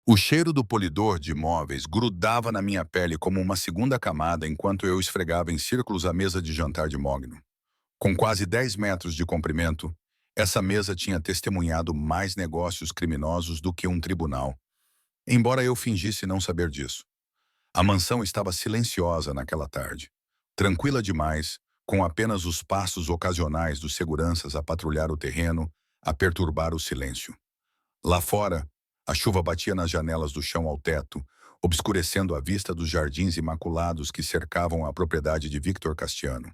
O cheiro do polidor de móveis grudava na minha pele como uma segunda camada enquanto eu esfregava em círculos a mesa de jantar de mogno. Com quase 10 metros de comprimento, essa mesa tinha testemunhado mais negócios criminosos do que um tribunal, embora eu fingisse não saber disso. A mansão estava silenciosa naquela tarde, tranquila demais, com apenas os passos ocasionais dos seguranças a patrulhar o terreno, a perturbar o silêncio. Lá fora, a chuva batia nas janelas do chão ao teto, obscurecendo a vista dos jardins imaculados que cercavam a propriedade de Victor Castiano.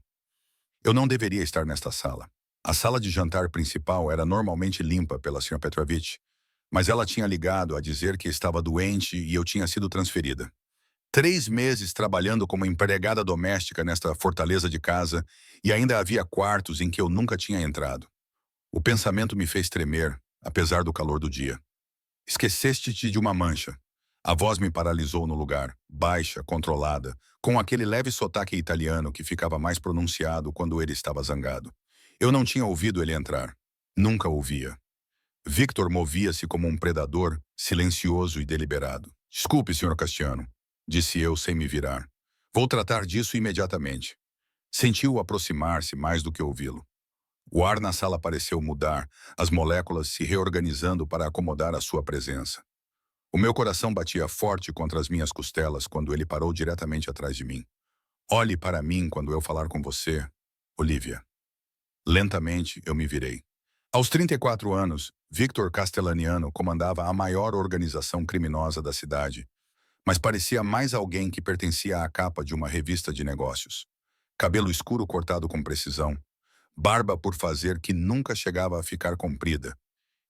Eu não deveria estar nesta sala. A sala de jantar principal era normalmente limpa pela Sra. Petrovich, mas ela tinha ligado a dizer que estava doente e eu tinha sido transferida. 3 meses trabalhando como empregada doméstica nesta fortaleza de casa e ainda havia quartos em que eu nunca tinha entrado. O pensamento me fez tremer, apesar do calor do dia. Esqueceste-te de uma mancha. A voz me paralisou no lugar, baixa, controlada, com aquele leve sotaque italiano que ficava mais pronunciado quando ele estava zangado. Eu não tinha ouvido ele entrar. Nunca ouvia. Victor movia-se como um predador, silencioso e deliberado. Desculpe, Sr. Castiano, disse eu sem me virar. Vou tratar disso imediatamente. Senti-o aproximar-se mais do que ouvi-lo. O ar na sala pareceu mudar, as moléculas se reorganizando para acomodar a sua presença. O meu coração batia forte contra as minhas costelas quando ele parou diretamente atrás de mim. Olhe para mim quando eu falar com você, Olivia. Lentamente, eu me virei. Aos 34 anos, Victor Castellaniano comandava a maior organização criminosa da cidade, mas parecia mais alguém que pertencia à capa de uma revista de negócios. Cabelo escuro cortado com precisão, barba por fazer que nunca chegava a ficar comprida,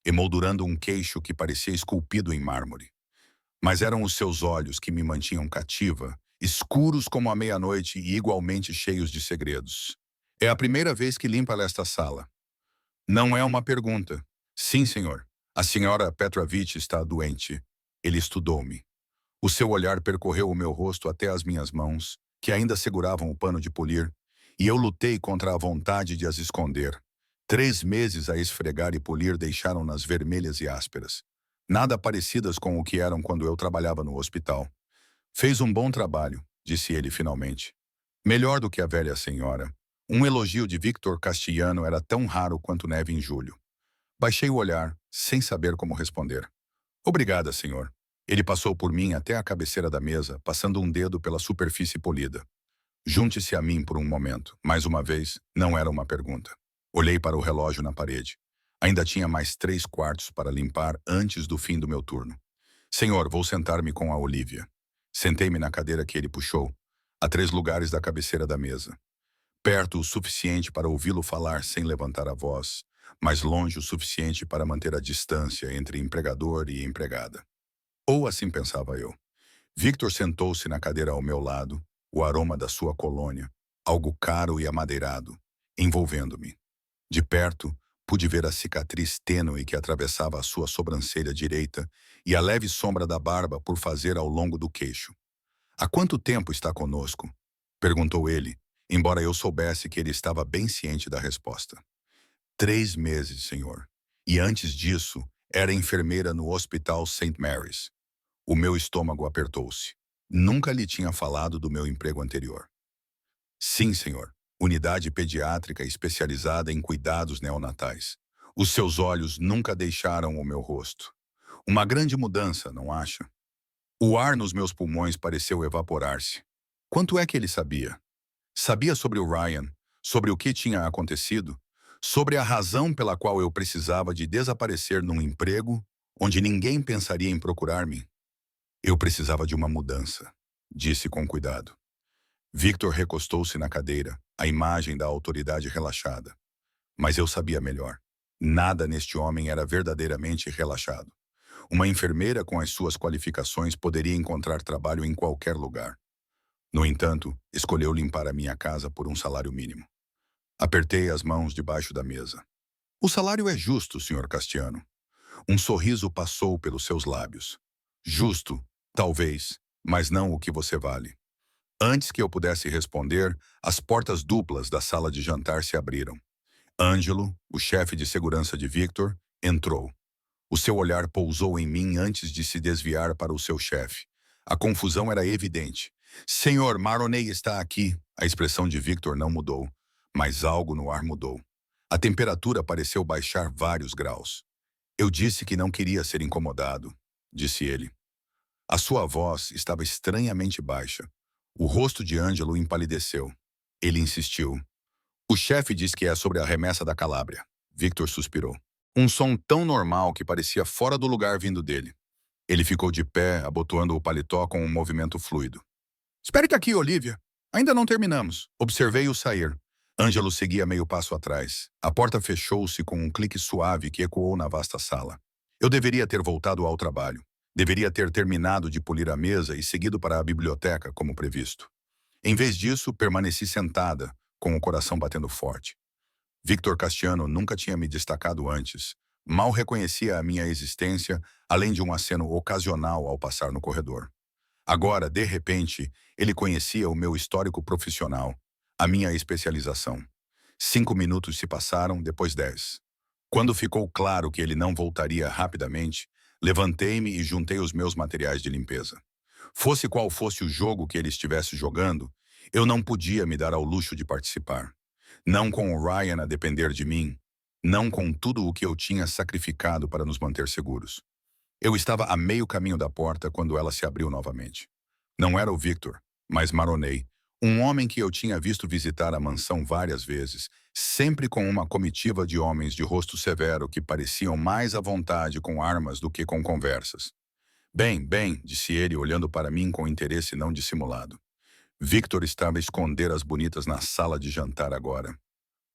emoldurando um queixo que parecia esculpido em mármore. Mas eram os seus olhos que me mantinham cativa, escuros como a meia-noite e igualmente cheios de segredos. É a primeira vez que limpa esta sala. Não é uma pergunta. Sim, senhor. A senhora Petrovich está doente. Ele estudou-me. O seu olhar percorreu o meu rosto até as minhas mãos, que ainda seguravam o pano de polir, e eu lutei contra a vontade de as esconder. 3 meses a esfregar e polir deixaram-nas vermelhas e ásperas. Nada parecidas com o que eram quando eu trabalhava no hospital. Fez um bom trabalho, disse ele finalmente. Melhor do que a velha senhora. Um elogio de Victor Castiano era tão raro quanto neve em julho. Baixei o olhar, sem saber como responder. Obrigada, senhor. Ele passou por mim até a cabeceira da mesa, passando um dedo pela superfície polida. Junte-se a mim por um momento. Mais uma vez, não era uma pergunta. Olhei para o relógio na parede. Ainda tinha mais 3 quartos para limpar antes do fim do meu turno. Senhor, vou sentar-me com a Olivia. Sentei-me na cadeira que ele puxou, a 3 lugares da cabeceira da mesa. Perto o suficiente para ouvi-lo falar sem levantar a voz, mas longe o suficiente para manter a distância entre empregador e empregada. Ou assim pensava eu. Victor sentou-se na cadeira ao meu lado, o aroma da sua colônia, algo caro e amadeirado, envolvendo-me. De perto, pude ver a cicatriz tênue que atravessava a sua sobrancelha direita e a leve sombra da barba por fazer ao longo do queixo. Há quanto tempo está conosco? Perguntou ele, embora eu soubesse que ele estava bem ciente da resposta. 3 meses, senhor. E antes disso, era enfermeira no Hospital St. Mary's. O meu estômago apertou-se. Nunca lhe tinha falado do meu emprego anterior. Sim, senhor. Unidade pediátrica especializada em cuidados neonatais. Os seus olhos nunca deixaram o meu rosto. Uma grande mudança, não acha? O ar nos meus pulmões pareceu evaporar-se. Quanto é que ele sabia? Sabia sobre o Ryan, sobre o que tinha acontecido, sobre a razão pela qual eu precisava de desaparecer num emprego onde ninguém pensaria em procurar-me. Eu precisava de uma mudança, disse com cuidado. Victor recostou-se na cadeira, a imagem da autoridade relaxada. Mas eu sabia melhor. Nada neste homem era verdadeiramente relaxado. Uma enfermeira com as suas qualificações poderia encontrar trabalho em qualquer lugar. No entanto, escolheu limpar a minha casa por um salário mínimo. Apertei as mãos debaixo da mesa. O salário é justo, Sr. Castiano. Um sorriso passou pelos seus lábios. Justo, talvez, mas não o que você vale. Antes que eu pudesse responder, as portas duplas da sala de jantar se abriram. Ângelo, o chefe de segurança de Victor, entrou. O seu olhar pousou em mim antes de se desviar para o seu chefe. A confusão era evidente. Senhor, Maroney está aqui. A expressão de Victor não mudou, mas algo no ar mudou. A temperatura pareceu baixar vários graus. Eu disse que não queria ser incomodado, disse ele. A sua voz estava estranhamente baixa. O rosto de Ângelo empalideceu. Ele insistiu. O chefe diz que é sobre a remessa da Calábria. Victor suspirou. Um som tão normal que parecia fora do lugar vindo dele. Ele ficou de pé, abotoando o paletó com um movimento fluido. Espere aqui, Olivia. Ainda não terminamos. Observei-o sair. Ângelo seguia meio passo atrás. A porta fechou-se com um clique suave que ecoou na vasta sala. Eu deveria ter voltado ao trabalho. Deveria ter terminado de polir a mesa e seguido para a biblioteca, como previsto. Em vez disso, permaneci sentada, com o coração batendo forte. Victor Castiano nunca tinha me destacado antes. Mal reconhecia a minha existência, além de um aceno ocasional ao passar no corredor. Agora, de repente, ele conhecia o meu histórico profissional, a minha especialização. 5 minutos se passaram, depois 10. Quando ficou claro que ele não voltaria rapidamente, levantei-me e juntei os meus materiais de limpeza. Fosse qual fosse o jogo que ele estivesse jogando, eu não podia me dar ao luxo de participar. Não com o Ryan a depender de mim, não com tudo o que eu tinha sacrificado para nos manter seguros. Eu estava a meio caminho da porta quando ela se abriu novamente. Não era o Victor, mas Maroney, um homem que eu tinha visto visitar a mansão várias vezes, sempre com uma comitiva de homens de rosto severo que pareciam mais à vontade com armas do que com conversas. Bem, disse ele, olhando para mim com interesse não dissimulado. Victor estava a esconder as bonitas na sala de jantar agora.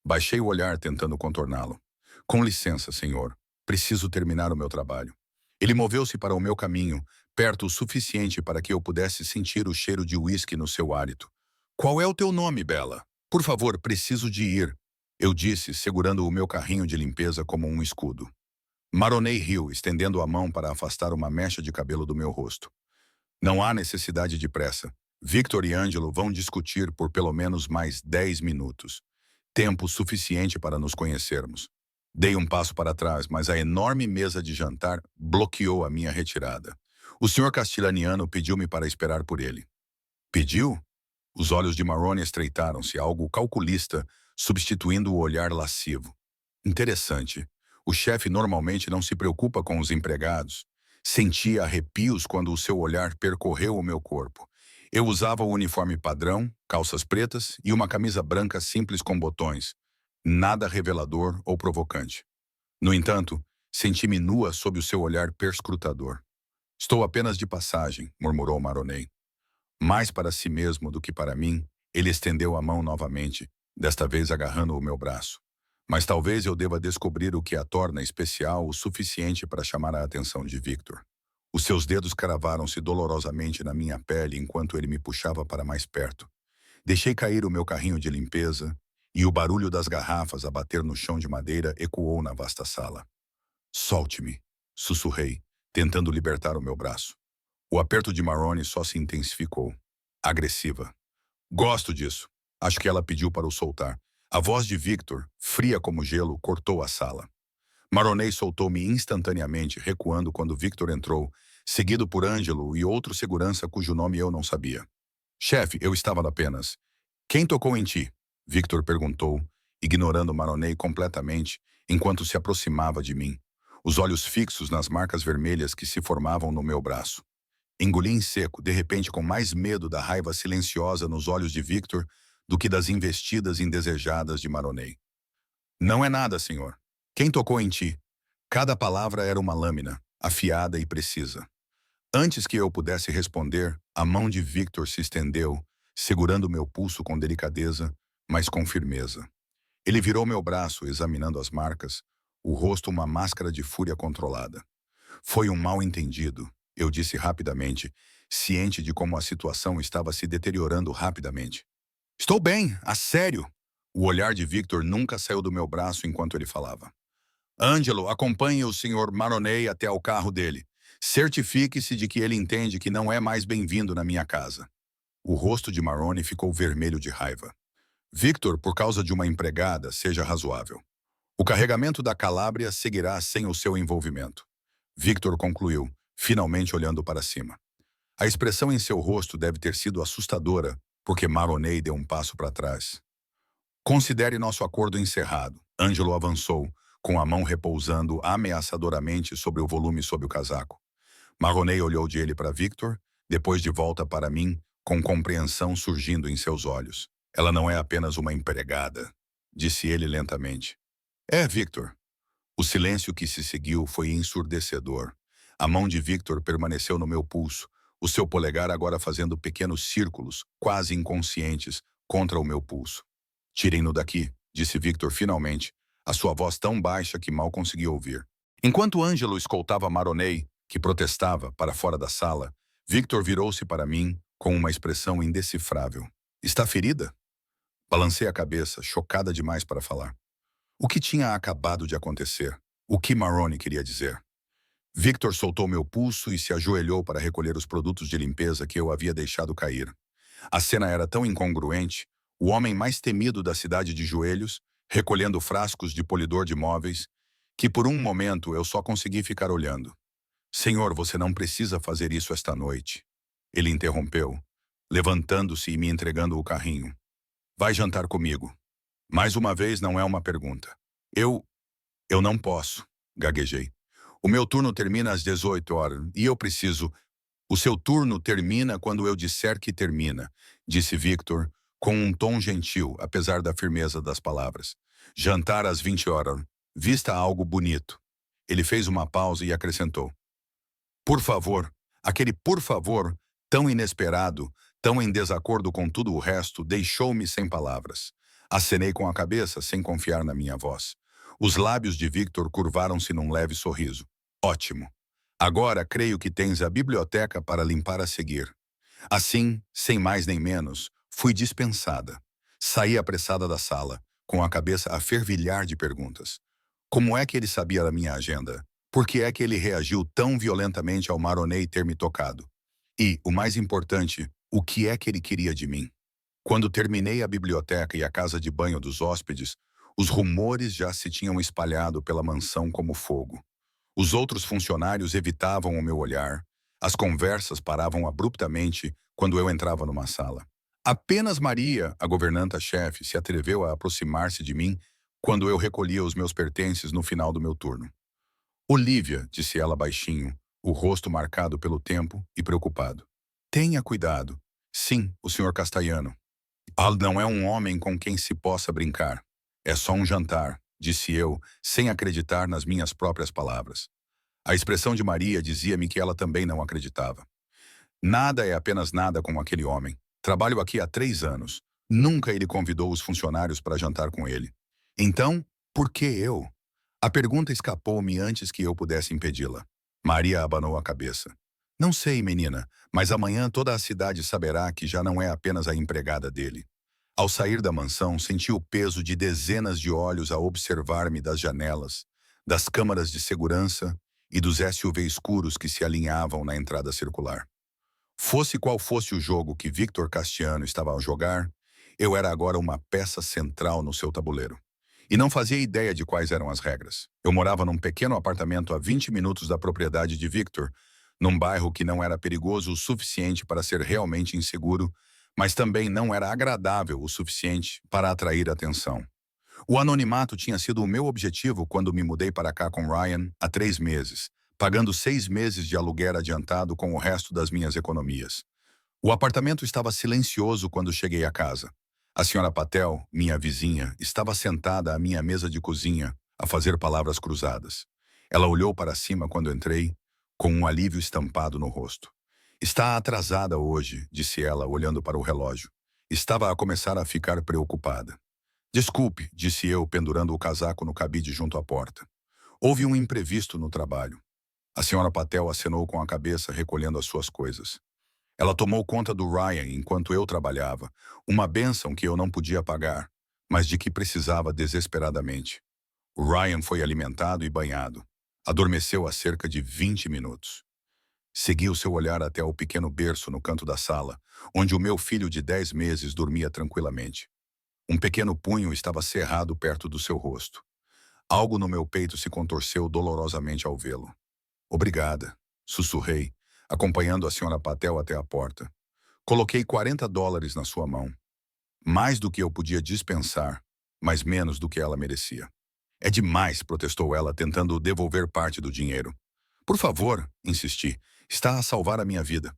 Baixei o olhar tentando contorná-lo. Com licença, senhor. Preciso terminar o meu trabalho. Ele moveu-se para o meu caminho, perto o suficiente para que eu pudesse sentir o cheiro de uísque no seu hálito. Qual é o teu nome, Bella? Por favor, preciso de ir. Eu disse, segurando o meu carrinho de limpeza como um escudo. Maroney riu, estendendo a mão para afastar uma mecha de cabelo do meu rosto. Não há necessidade de pressa. Victor e Ângelo vão discutir por pelo menos mais 10 minutos. Tempo suficiente para nos conhecermos. Dei um passo para trás, mas a enorme mesa de jantar bloqueou a minha retirada. O senhor Castilaniano pediu-me para esperar por ele. Pediu? Os olhos de Maroney estreitaram-se, algo calculista, substituindo o olhar lascivo. Interessante. O chefe normalmente não se preocupa com os empregados. Senti arrepios quando o seu olhar percorreu o meu corpo. Eu usava o uniforme padrão, calças pretas e uma camisa branca simples com botões. Nada revelador ou provocante. No entanto, senti-me nua sob o seu olhar perscrutador. Estou apenas de passagem, murmurou Maroney. Mais para si mesmo do que para mim, ele estendeu a mão novamente, desta vez agarrando o meu braço. Mas talvez eu deva descobrir o que a torna especial o suficiente para chamar a atenção de Victor. Os seus dedos cravaram-se dolorosamente na minha pele enquanto ele me puxava para mais perto. Deixei cair o meu carrinho de limpeza e o barulho das garrafas a bater no chão de madeira ecoou na vasta sala. Solte-me, sussurrei, tentando libertar o meu braço. O aperto de Maroney só se intensificou. Agressiva. Gosto disso. Acho que ela pediu para o soltar. A voz de Victor, fria como gelo, cortou a sala. Maroney soltou-me instantaneamente, recuando quando Victor entrou, seguido por Ângelo e outro segurança cujo nome eu não sabia. Chefe, eu estava apenas. Quem tocou em ti? Victor perguntou, ignorando Maroney completamente, enquanto se aproximava de mim, os olhos fixos nas marcas vermelhas que se formavam no meu braço. Engoli em seco, de repente com mais medo da raiva silenciosa nos olhos de Victor do que das investidas indesejadas de Maroney. Não é nada, senhor. Quem tocou em ti? Cada palavra era uma lâmina, afiada e precisa. Antes que eu pudesse responder, a mão de Victor se estendeu, segurando meu pulso com delicadeza, mas com firmeza. Ele virou meu braço, examinando as marcas, o rosto uma máscara de fúria controlada. Foi um mal-entendido, eu disse rapidamente, ciente de como a situação estava se deteriorando rapidamente. Estou bem, a sério. O olhar de Victor nunca saiu do meu braço enquanto ele falava. Ângelo, acompanhe o Sr. Maroney até ao carro dele. Certifique-se de que ele entende que não é mais bem-vindo na minha casa. O rosto de Maroney ficou vermelho de raiva. Victor, por causa de uma empregada, seja razoável. O carregamento da Calábria seguirá sem o seu envolvimento. Victor concluiu, finalmente olhando para cima. A expressão em seu rosto deve ter sido assustadora, porque Maroney deu um passo para trás. Considere nosso acordo encerrado. Ângelo avançou, com a mão repousando ameaçadoramente sobre o volume sob o casaco. Maroney olhou de ele para Victor, depois de volta para mim, com compreensão surgindo em seus olhos. Ela não é apenas uma empregada, disse ele lentamente. É, Victor. O silêncio que se seguiu foi ensurdecedor. A mão de Victor permaneceu no meu pulso, o seu polegar agora fazendo pequenos círculos, quase inconscientes, contra o meu pulso. Tirem-no daqui, disse Victor finalmente, a sua voz tão baixa que mal consegui ouvir. Enquanto Ângelo escoltava Maroney, que protestava, para fora da sala, Victor virou-se para mim com uma expressão indecifrável. Está ferida? Balancei a cabeça, chocada demais para falar. O que tinha acabado de acontecer? O que Maroney queria dizer? Victor soltou meu pulso e se ajoelhou para recolher os produtos de limpeza que eu havia deixado cair. A cena era tão incongruente, o homem mais temido da cidade de joelhos, recolhendo frascos de polidor de móveis, que por um momento eu só consegui ficar olhando. Senhor, você não precisa fazer isso esta noite. Ele interrompeu, levantando-se e me entregando o carrinho. Vai jantar comigo. Mais uma vez, não é uma pergunta. Eu não posso, gaguejei. O meu turno termina às 18 horas e eu preciso. O seu turno termina quando eu disser que termina, disse Victor, com um tom gentil, apesar da firmeza das palavras. Jantar às 20 horas. Vista algo bonito. Ele fez uma pausa e acrescentou. Por favor, aquele por favor, tão inesperado, tão em desacordo com tudo o resto, deixou-me sem palavras. Acenei com a cabeça, sem confiar na minha voz. Os lábios de Victor curvaram-se num leve sorriso. Ótimo. Agora creio que tens a biblioteca para limpar a seguir. Assim, sem mais nem menos, fui dispensada. Saí apressada da sala, com a cabeça a fervilhar de perguntas. Como é que ele sabia da minha agenda? Por que é que ele reagiu tão violentamente ao Maroney ter me tocado? E, o mais importante, o que é que ele queria de mim? Quando terminei a biblioteca e a casa de banho dos hóspedes, os rumores já se tinham espalhado pela mansão como fogo. Os outros funcionários evitavam o meu olhar. As conversas paravam abruptamente quando eu entrava numa sala. Apenas Maria, a governanta-chefe, se atreveu a aproximar-se de mim quando eu recolhia os meus pertences no final do meu turno. Olívia, disse ela baixinho, o rosto marcado pelo tempo e preocupado. Tenha cuidado. Sim, o senhor Castellano. Al não é um homem com quem se possa brincar. É só um jantar, disse eu, sem acreditar nas minhas próprias palavras. A expressão de Maria dizia-me que ela também não acreditava. Nada é apenas nada com aquele homem. Trabalho aqui há 3 anos. Nunca ele convidou os funcionários para jantar com ele. Então, por que eu? A pergunta escapou-me antes que eu pudesse impedi-la. Maria abanou a cabeça. Não sei, menina, mas amanhã toda a cidade saberá que já não é apenas a empregada dele. Ao sair da mansão, senti o peso de dezenas de olhos a observar-me das janelas, das câmaras de segurança e dos SUV escuros que se alinhavam na entrada circular. Fosse qual fosse o jogo que Victor Castiano estava a jogar, eu era agora uma peça central no seu tabuleiro. E não fazia ideia de quais eram as regras. Eu morava num pequeno apartamento a 20 minutos da propriedade de Victor, num bairro que não era perigoso o suficiente para ser realmente inseguro, mas também não era agradável o suficiente para atrair atenção. O anonimato tinha sido o meu objetivo quando me mudei para cá com Ryan há 3 meses, pagando 6 meses de aluguer adiantado com o resto das minhas economias. O apartamento estava silencioso quando cheguei a casa. A senhora Patel, minha vizinha, estava sentada à minha mesa de cozinha, a fazer palavras cruzadas. Ela olhou para cima quando entrei, com um alívio estampado no rosto. Está atrasada hoje, disse ela, olhando para o relógio. Estava a começar a ficar preocupada. Desculpe, disse eu, pendurando o casaco no cabide junto à porta. Houve um imprevisto no trabalho. A senhora Patel acenou com a cabeça, recolhendo as suas coisas. Ela tomou conta do Ryan enquanto eu trabalhava, uma bênção que eu não podia pagar, mas de que precisava desesperadamente. O Ryan foi alimentado e banhado. Adormeceu há cerca de 20 minutos. Segui o seu olhar até o pequeno berço no canto da sala, onde o meu filho de 10 meses dormia tranquilamente. Um pequeno punho estava cerrado perto do seu rosto. Algo no meu peito se contorceu dolorosamente ao vê-lo. Obrigada, sussurrei, acompanhando a senhora Patel até a porta. Coloquei $40 na sua mão. Mais do que eu podia dispensar, mas menos do que ela merecia. É demais, protestou ela, tentando devolver parte do dinheiro. Por favor, insisti, está a salvar a minha vida.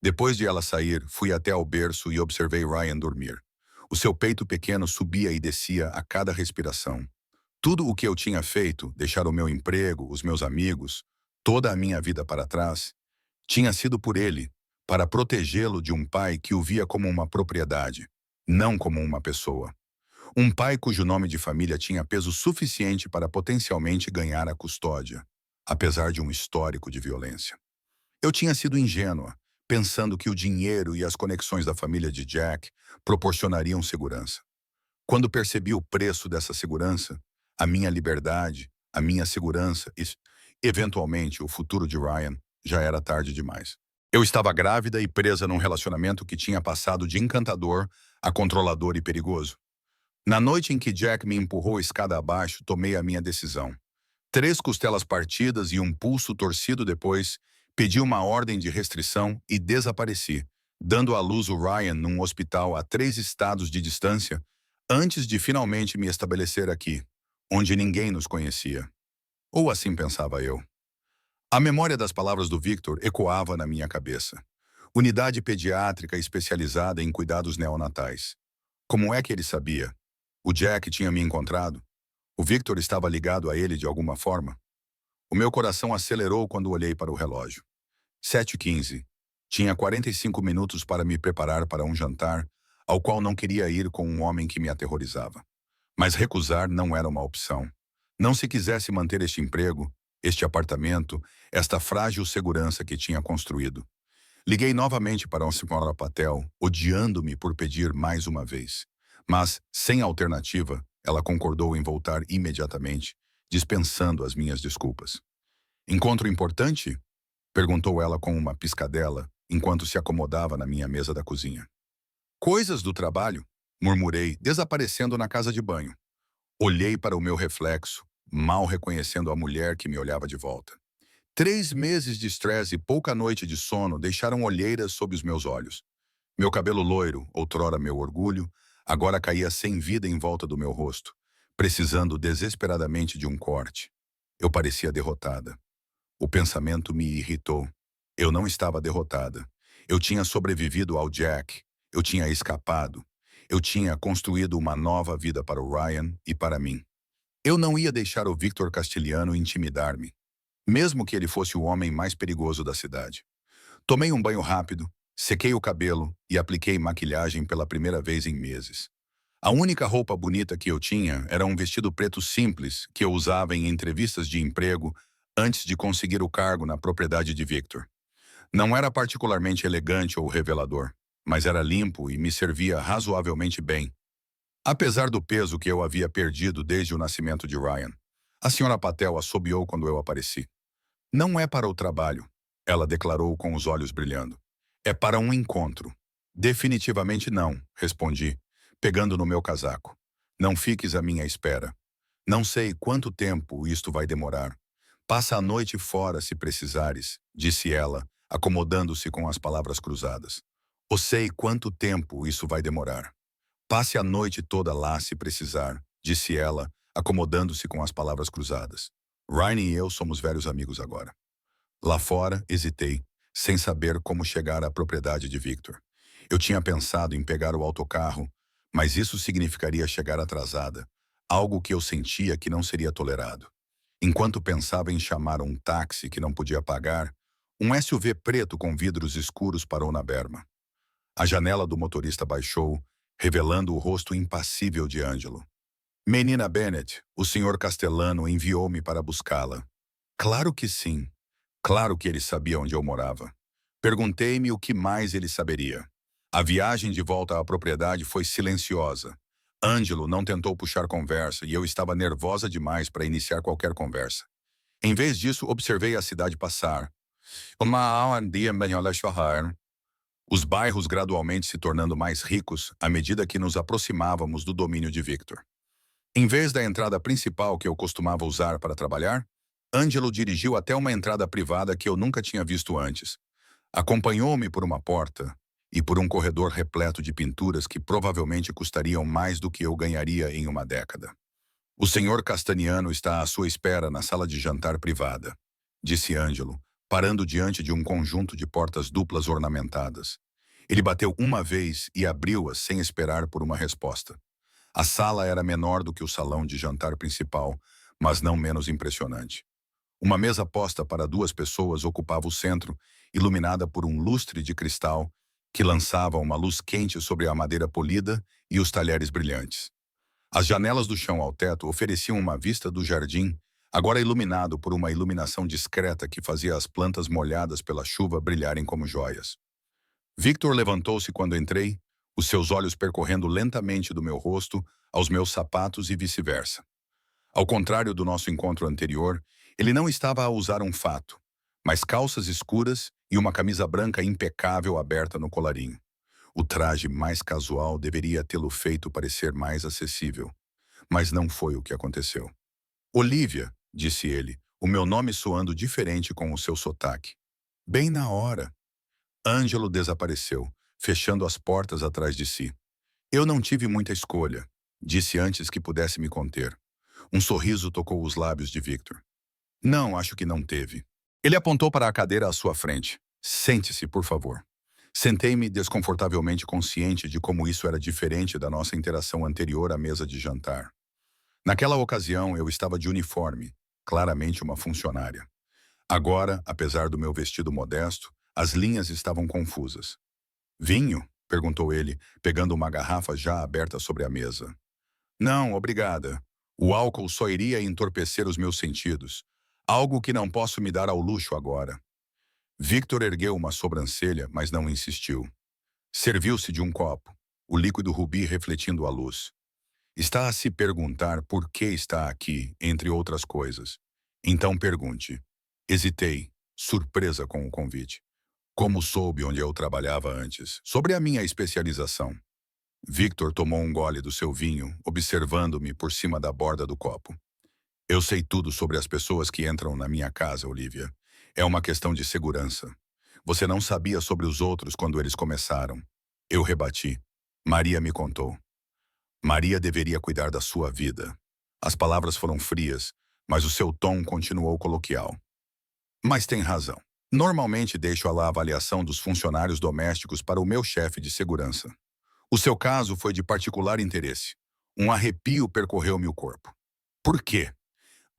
Depois de ela sair, fui até ao berço e observei Ryan dormir. O seu peito pequeno subia e descia a cada respiração. Tudo o que eu tinha feito, deixar o meu emprego, os meus amigos, toda a minha vida para trás, tinha sido por ele, para protegê-lo de um pai que o via como uma propriedade, não como uma pessoa. Um pai cujo nome de família tinha peso suficiente para potencialmente ganhar a custódia, apesar de um histórico de violência. Eu tinha sido ingênua, pensando que o dinheiro e as conexões da família de Jack proporcionariam segurança. Quando percebi o preço dessa segurança, a minha liberdade, a minha segurança e, eventualmente, o futuro de Ryan, já era tarde demais. Eu estava grávida e presa num relacionamento que tinha passado de encantador a controlador e perigoso. Na noite em que Jack me empurrou escada abaixo, tomei a minha decisão. 3 costelas partidas e um pulso torcido depois, pedi uma ordem de restrição e desapareci, dando à luz o Ryan num hospital a 3 estados de distância, antes de finalmente me estabelecer aqui, onde ninguém nos conhecia. Ou assim pensava eu. A memória das palavras do Victor ecoava na minha cabeça. Unidade pediátrica especializada em cuidados neonatais. Como é que ele sabia? O Jack tinha me encontrado? O Victor estava ligado a ele de alguma forma? O meu coração acelerou quando olhei para o relógio. 7h15. Tinha 45 minutos para me preparar para um jantar, ao qual não queria ir com um homem que me aterrorizava. Mas recusar não era uma opção. Não se quisesse manter este emprego, este apartamento, esta frágil segurança que tinha construído. Liguei novamente para a senhora Patel, odiando-me por pedir mais uma vez. Mas, sem alternativa, ela concordou em voltar imediatamente, dispensando as minhas desculpas. Encontro importante? Perguntou ela com uma piscadela, enquanto se acomodava na minha mesa da cozinha. Coisas do trabalho, murmurei, desaparecendo na casa de banho. Olhei para o meu reflexo, mal reconhecendo a mulher que me olhava de volta. 3 meses de estresse e pouca noite de sono deixaram olheiras sob os meus olhos. Meu cabelo loiro, outrora meu orgulho, agora caía sem vida em volta do meu rosto, precisando desesperadamente de um corte. Eu parecia derrotada. O pensamento me irritou. Eu não estava derrotada. Eu tinha sobrevivido ao Jack. Eu tinha escapado. Eu tinha construído uma nova vida para o Ryan e para mim. Eu não ia deixar o Victor Castilhano intimidar-me, mesmo que ele fosse o homem mais perigoso da cidade. Tomei um banho rápido, sequei o cabelo e apliquei maquilhagem pela primeira vez em meses. A única roupa bonita que eu tinha era um vestido preto simples que eu usava em entrevistas de emprego antes de conseguir o cargo na propriedade de Victor. Não era particularmente elegante ou revelador, mas era limpo e me servia razoavelmente bem. Apesar do peso que eu havia perdido desde o nascimento de Ryan, a senhora Patel assobiou quando eu apareci. Não é para o trabalho, ela declarou com os olhos brilhando. É para um encontro. Definitivamente não, respondi, pegando no meu casaco. Não fiques à minha espera. Não sei quanto tempo isto vai demorar. Passa a noite fora se precisares, disse ela, acomodando-se com as palavras cruzadas. Eu sei quanto tempo isso vai demorar. Passe a noite toda lá se precisar, disse ela, acomodando-se com as palavras cruzadas. Ryan e eu somos velhos amigos agora. Lá fora, hesitei, sem saber como chegar à propriedade de Victor. Eu tinha pensado em pegar o autocarro, mas isso significaria chegar atrasada, algo que eu sentia que não seria tolerado. Enquanto pensava em chamar um táxi que não podia pagar, um SUV preto com vidros escuros parou na berma. A janela do motorista baixou, revelando o rosto impassível de Ângelo. Menina Bennett, o senhor Castellano enviou-me para buscá-la. Claro que sim. Claro que ele sabia onde eu morava. Perguntei-me o que mais ele saberia. A viagem de volta à propriedade foi silenciosa. Ângelo não tentou puxar conversa e eu estava nervosa demais para iniciar qualquer conversa. Em vez disso, observei a cidade passar. Os bairros gradualmente se tornando mais ricos à medida que nos aproximávamos do domínio de Victor. Em vez da entrada principal que eu costumava usar para trabalhar, Ângelo dirigiu até uma entrada privada que eu nunca tinha visto antes. Acompanhou-me por uma porta e por um corredor repleto de pinturas que provavelmente custariam mais do que eu ganharia em uma década. O senhor Castaniano está à sua espera na sala de jantar privada, disse Ângelo, parando diante de um conjunto de portas duplas ornamentadas. Ele bateu uma vez e abriu-as sem esperar por uma resposta. A sala era menor do que o salão de jantar principal, mas não menos impressionante. Uma mesa posta para 2 pessoas ocupava o centro, iluminada por um lustre de cristal que lançava uma luz quente sobre a madeira polida e os talheres brilhantes. As janelas do chão ao teto ofereciam uma vista do jardim, agora iluminado por uma iluminação discreta que fazia as plantas molhadas pela chuva brilharem como joias. Victor levantou-se quando entrei, os seus olhos percorrendo lentamente do meu rosto aos meus sapatos e vice-versa. Ao contrário do nosso encontro anterior, ele não estava a usar um fato, mas calças escuras e uma camisa branca impecável aberta no colarinho. O traje mais casual deveria tê-lo feito parecer mais acessível, mas não foi o que aconteceu. Olivia, disse ele, o meu nome soando diferente com o seu sotaque. Bem na hora. Ângelo desapareceu, fechando as portas atrás de si. Eu não tive muita escolha, disse antes que pudesse me conter. Um sorriso tocou os lábios de Victor. Não, acho que não teve. Ele apontou para a cadeira à sua frente. Sente-se, por favor. Sentei-me desconfortavelmente consciente de como isso era diferente da nossa interação anterior à mesa de jantar. Naquela ocasião, eu estava de uniforme, claramente uma funcionária. Agora, apesar do meu vestido modesto, as linhas estavam confusas. Vinho? Perguntou ele, pegando uma garrafa já aberta sobre a mesa. Não, obrigada. O álcool só iria entorpecer os meus sentidos, algo que não posso me dar ao luxo agora. Victor ergueu uma sobrancelha, mas não insistiu. Serviu-se de um copo, o líquido rubi refletindo a luz. Está a se perguntar por que está aqui, entre outras coisas. Então pergunte. Hesitei, surpresa com o convite. Como soube onde eu trabalhava antes, sobre a minha especialização. Victor tomou um gole do seu vinho, observando-me por cima da borda do copo. Eu sei tudo sobre as pessoas que entram na minha casa, Olivia. É uma questão de segurança. Você não sabia sobre os outros quando eles começaram. Eu rebati. Maria me contou. Maria deveria cuidar da sua vida. As palavras foram frias, mas o seu tom continuou coloquial. Mas tem razão. Normalmente deixo a avaliação dos funcionários domésticos para o meu chefe de segurança. O seu caso foi de particular interesse. Um arrepio percorreu-me o corpo. Por quê?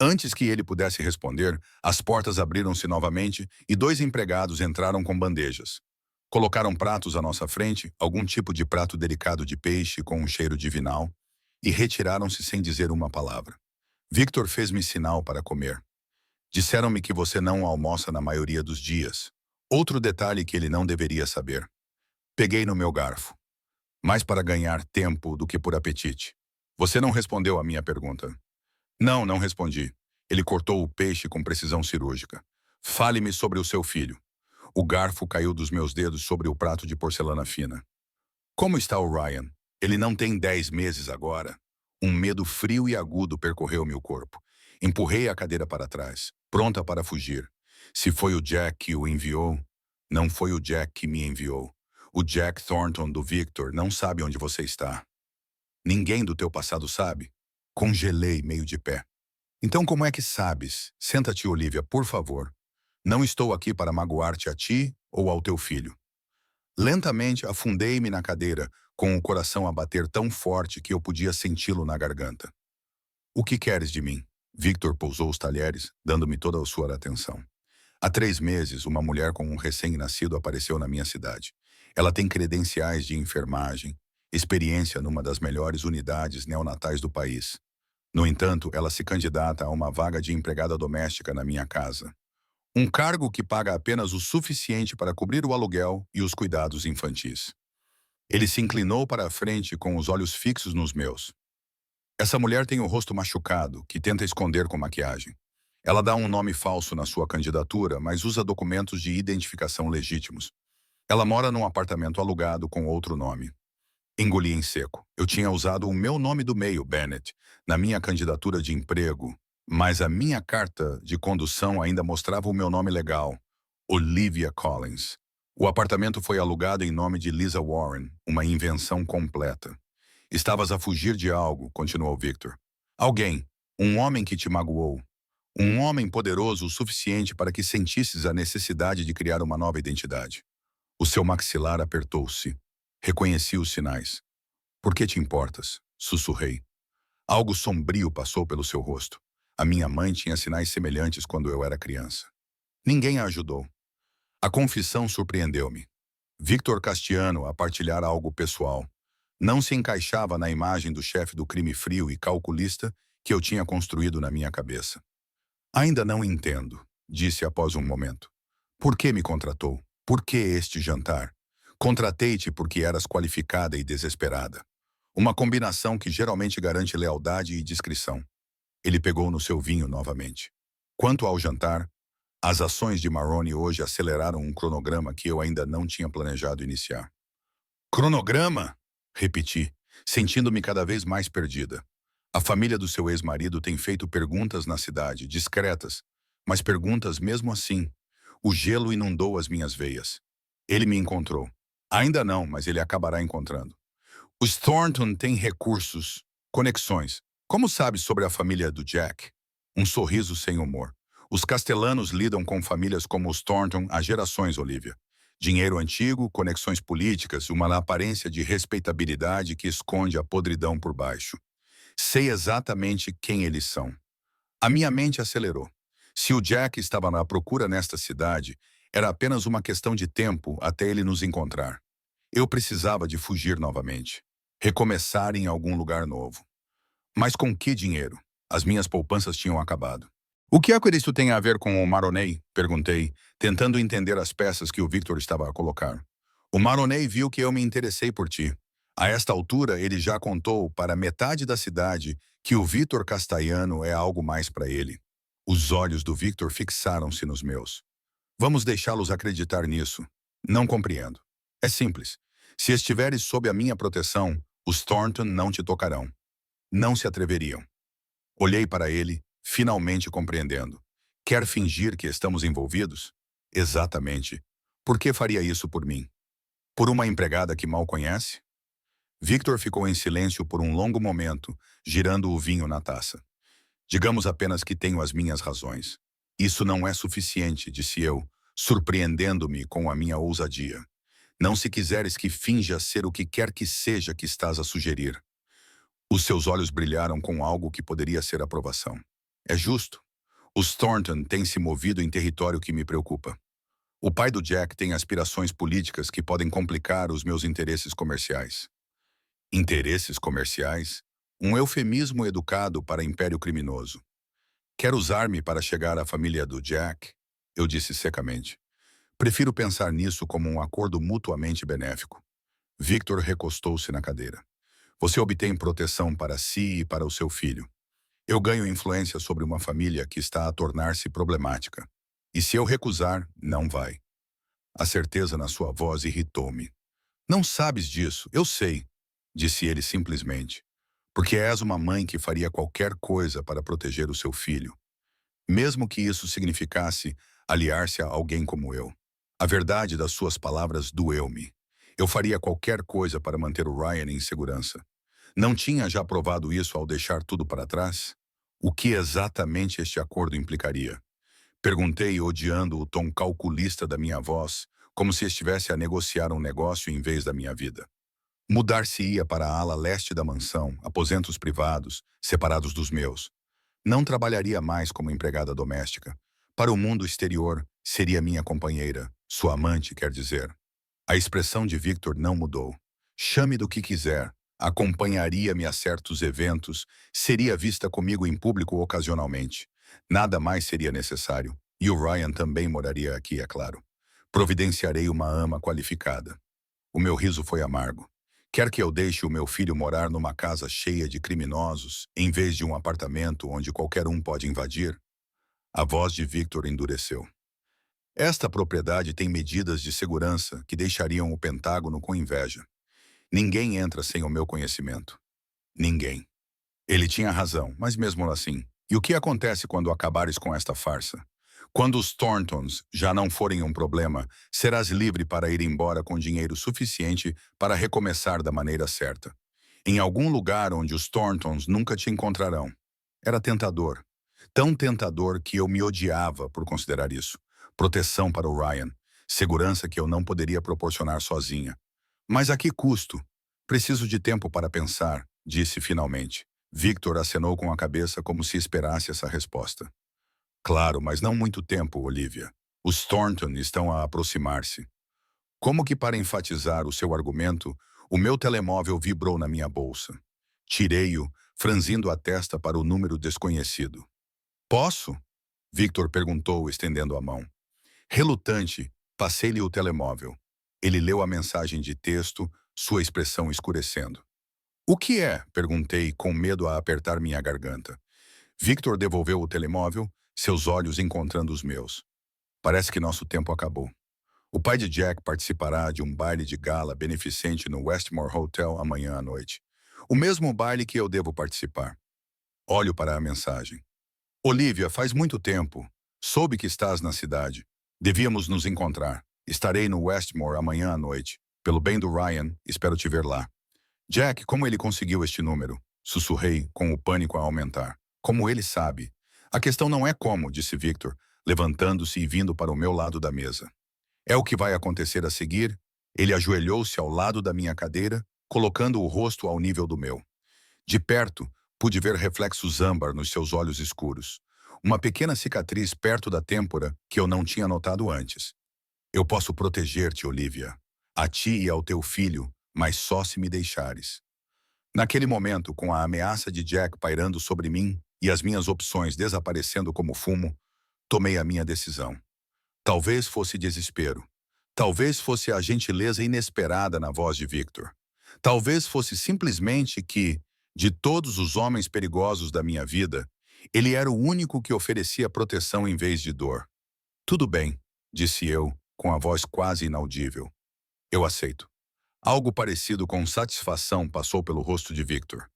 Antes que ele pudesse responder, as portas abriram-se novamente e 2 empregados entraram com bandejas. Colocaram pratos à nossa frente, algum tipo de prato delicado de peixe com um cheiro divinal, e retiraram-se sem dizer uma palavra. Victor fez-me sinal para comer. Disseram-me que você não almoça na maioria dos dias. Outro detalhe que ele não deveria saber. Peguei no meu garfo. Mais para ganhar tempo do que por apetite. Você não respondeu à minha pergunta. Não, não respondi. Ele cortou o peixe com precisão cirúrgica. Fale-me sobre o seu filho. O garfo caiu dos meus dedos sobre o prato de porcelana fina. Como está o Ryan? Ele não tem 10 meses agora. Um medo frio e agudo percorreu meu corpo. Empurrei a cadeira para trás, pronta para fugir. Se foi o Jack que o enviou, não foi o Jack que me enviou. O Jack Thornton do Victor não sabe onde você está. Ninguém do teu passado sabe? Congelei meio de pé. Então como é que sabes? Senta-te, Olivia, por favor. Não estou aqui para magoar-te a ti ou ao teu filho. Lentamente afundei-me na cadeira, com o coração a bater tão forte que eu podia senti-lo na garganta. O que queres de mim? Victor pousou os talheres, dando-me toda a sua atenção. Há 3 meses, uma mulher com um recém-nascido apareceu na minha cidade. Ela tem credenciais de enfermagem, experiência numa das melhores unidades neonatais do país. No entanto, ela se candidata a uma vaga de empregada doméstica na minha casa. Um cargo que paga apenas o suficiente para cobrir o aluguel e os cuidados infantis. Ele se inclinou para a frente com os olhos fixos nos meus. Essa mulher tem o rosto machucado, que tenta esconder com maquiagem. Ela dá um nome falso na sua candidatura, mas usa documentos de identificação legítimos. Ela mora num apartamento alugado com outro nome. Engoli em seco. Eu tinha usado o meu nome do meio, Bennett, na minha candidatura de emprego. Mas a minha carta de condução ainda mostrava o meu nome legal, Olivia Collins. O apartamento foi alugado em nome de Lisa Warren, uma invenção completa. Estavas a fugir de algo, continuou Victor. Alguém, um homem que te magoou. Um homem poderoso o suficiente para que sentisses a necessidade de criar uma nova identidade. O seu maxilar apertou-se. Reconheci os sinais. Por que te importas? Sussurrei. Algo sombrio passou pelo seu rosto. A minha mãe tinha sinais semelhantes quando eu era criança. Ninguém a ajudou. A confissão surpreendeu-me. Victor Castiano a partilhar algo pessoal. Não se encaixava na imagem do chefe do crime frio e calculista que eu tinha construído na minha cabeça. Ainda não entendo, disse após um momento. Por que me contratou? Por que este jantar? Contratei-te porque eras qualificada e desesperada. Uma combinação que geralmente garante lealdade e discrição. Ele pegou no seu vinho novamente. Quanto ao jantar, as ações de Maroni hoje aceleraram um cronograma que eu ainda não tinha planejado iniciar. Cronograma? Repeti, sentindo-me cada vez mais perdida. A família do seu ex-marido tem feito perguntas na cidade, discretas, mas perguntas mesmo assim. O gelo inundou as minhas veias. Ele me encontrou. Ainda não, mas ele acabará encontrando. Os Thornton têm recursos, conexões. Como sabe sobre a família do Jack? Um sorriso sem humor. Os Castellanos lidam com famílias como os Thornton há gerações, Olivia. Dinheiro antigo, conexões políticas, uma aparência de respeitabilidade que esconde a podridão por baixo. Sei exatamente quem eles são. A minha mente acelerou. Se o Jack estava na procura nesta cidade, era apenas uma questão de tempo até ele nos encontrar. Eu precisava de fugir novamente. Recomeçar em algum lugar novo. Mas com que dinheiro? As minhas poupanças tinham acabado. O que isso tem a ver com o Maroney? Perguntei, tentando entender as peças que o Victor estava a colocar. O Maroney viu que eu me interessei por ti. A esta altura, ele já contou para metade da cidade que o Victor Castellano é algo mais para ele. Os olhos do Victor fixaram-se nos meus. Vamos deixá-los acreditar nisso. Não compreendo. É simples. Se estiveres sob a minha proteção, os Thornton não te tocarão. Não se atreveriam. Olhei para ele, finalmente compreendendo. Quer fingir que estamos envolvidos? Exatamente. Por que faria isso por mim? Por uma empregada que mal conhece? Victor ficou em silêncio por um longo momento, girando o vinho na taça. Digamos apenas que tenho as minhas razões. Isso não é suficiente, disse eu, surpreendendo-me com a minha ousadia. Não se quiseres que finja ser o que quer que seja que estás a sugerir. Os seus olhos brilharam com algo que poderia ser aprovação. É justo. Os Thornton têm se movido em território que me preocupa. O pai do Jack tem aspirações políticas que podem complicar os meus interesses comerciais. Interesses comerciais? Um eufemismo educado para império criminoso. Quer usar-me para chegar à família do Jack? Eu disse secamente. Prefiro pensar nisso como um acordo mutuamente benéfico. Victor recostou-se na cadeira. Você obtém proteção para si e para o seu filho. Eu ganho influência sobre uma família que está a tornar-se problemática. E se eu recusar, não vai. A certeza na sua voz irritou-me. Não sabes disso, eu sei, disse ele simplesmente. Porque és uma mãe que faria qualquer coisa para proteger o seu filho. Mesmo que isso significasse aliar-se a alguém como eu. A verdade das suas palavras doeu-me. Eu faria qualquer coisa para manter o Ryan em segurança. Não tinha já provado isso ao deixar tudo para trás? O que exatamente este acordo implicaria? Perguntei, odiando o tom calculista da minha voz, como se estivesse a negociar um negócio em vez da minha vida. Mudar-se-ia para a ala leste da mansão, aposentos privados, separados dos meus. Não trabalharia mais como empregada doméstica. Para o mundo exterior, seria minha companheira, sua amante, quer dizer. A expressão de Victor não mudou. Chame do que quiser. Acompanharia-me a certos eventos, seria vista comigo em público ocasionalmente. Nada mais seria necessário. E o Ryan também moraria aqui, é claro. Providenciarei uma ama qualificada. O meu riso foi amargo. Quer que eu deixe o meu filho morar numa casa cheia de criminosos, em vez de um apartamento onde qualquer um pode invadir? A voz de Victor endureceu. Esta propriedade tem medidas de segurança que deixariam o Pentágono com inveja. Ninguém entra sem o meu conhecimento. Ninguém. Ele tinha razão, mas mesmo assim, E o que acontece quando acabares com esta farsa? Quando os Thorntons já não forem um problema, serás livre para ir embora com dinheiro suficiente para recomeçar da maneira certa. Em algum lugar onde os Thorntons nunca te encontrarão. Era tentador. Tão tentador que eu me odiava por considerar isso. Proteção para o Ryan. Segurança que eu não poderia proporcionar sozinha. Mas a que custo? Preciso de tempo para pensar, disse finalmente. Victor acenou com a cabeça como se esperasse essa resposta. Claro, mas não muito tempo, Olivia. Os Thornton estão a aproximar-se. Como que para enfatizar o seu argumento, o meu telemóvel vibrou na minha bolsa. Tirei-o, franzindo a testa para o número desconhecido. Posso? Victor perguntou, estendendo a mão. Relutante, passei-lhe o telemóvel. Ele leu a mensagem de texto, sua expressão escurecendo. O que é? Perguntei, com medo a apertar minha garganta. Victor devolveu o telemóvel, seus olhos encontrando os meus. Parece que nosso tempo acabou. O pai de Jack participará de um baile de gala beneficente no Westmore Hotel amanhã à noite. O mesmo baile que eu devo participar. Olho para a mensagem. Olivia, faz muito tempo. Soube que estás na cidade. Devíamos nos encontrar. Estarei no Westmore amanhã à noite. Pelo bem do Ryan, espero te ver lá. Jack, como ele conseguiu este número? Sussurrei, com o pânico a aumentar. Como ele sabe? A questão não é como, disse Victor, levantando-se e vindo para o meu lado da mesa. É o que vai acontecer a seguir? Ele ajoelhou-se ao lado da minha cadeira, colocando o rosto ao nível do meu. De perto, pude ver reflexos âmbar nos seus olhos escuros. Uma pequena cicatriz perto da têmpora que eu não tinha notado antes. Eu posso proteger-te, Olivia. A ti e ao teu filho, mas só se me deixares. Naquele momento, com a ameaça de Jack pairando sobre mim e as minhas opções desaparecendo como fumo, tomei a minha decisão. Talvez fosse desespero. Talvez fosse a gentileza inesperada na voz de Victor. Talvez fosse simplesmente que, de todos os homens perigosos da minha vida, ele era o único que oferecia proteção em vez de dor. Tudo bem, disse eu, com a voz quase inaudível. Eu aceito. Algo parecido com satisfação passou pelo rosto de Victor.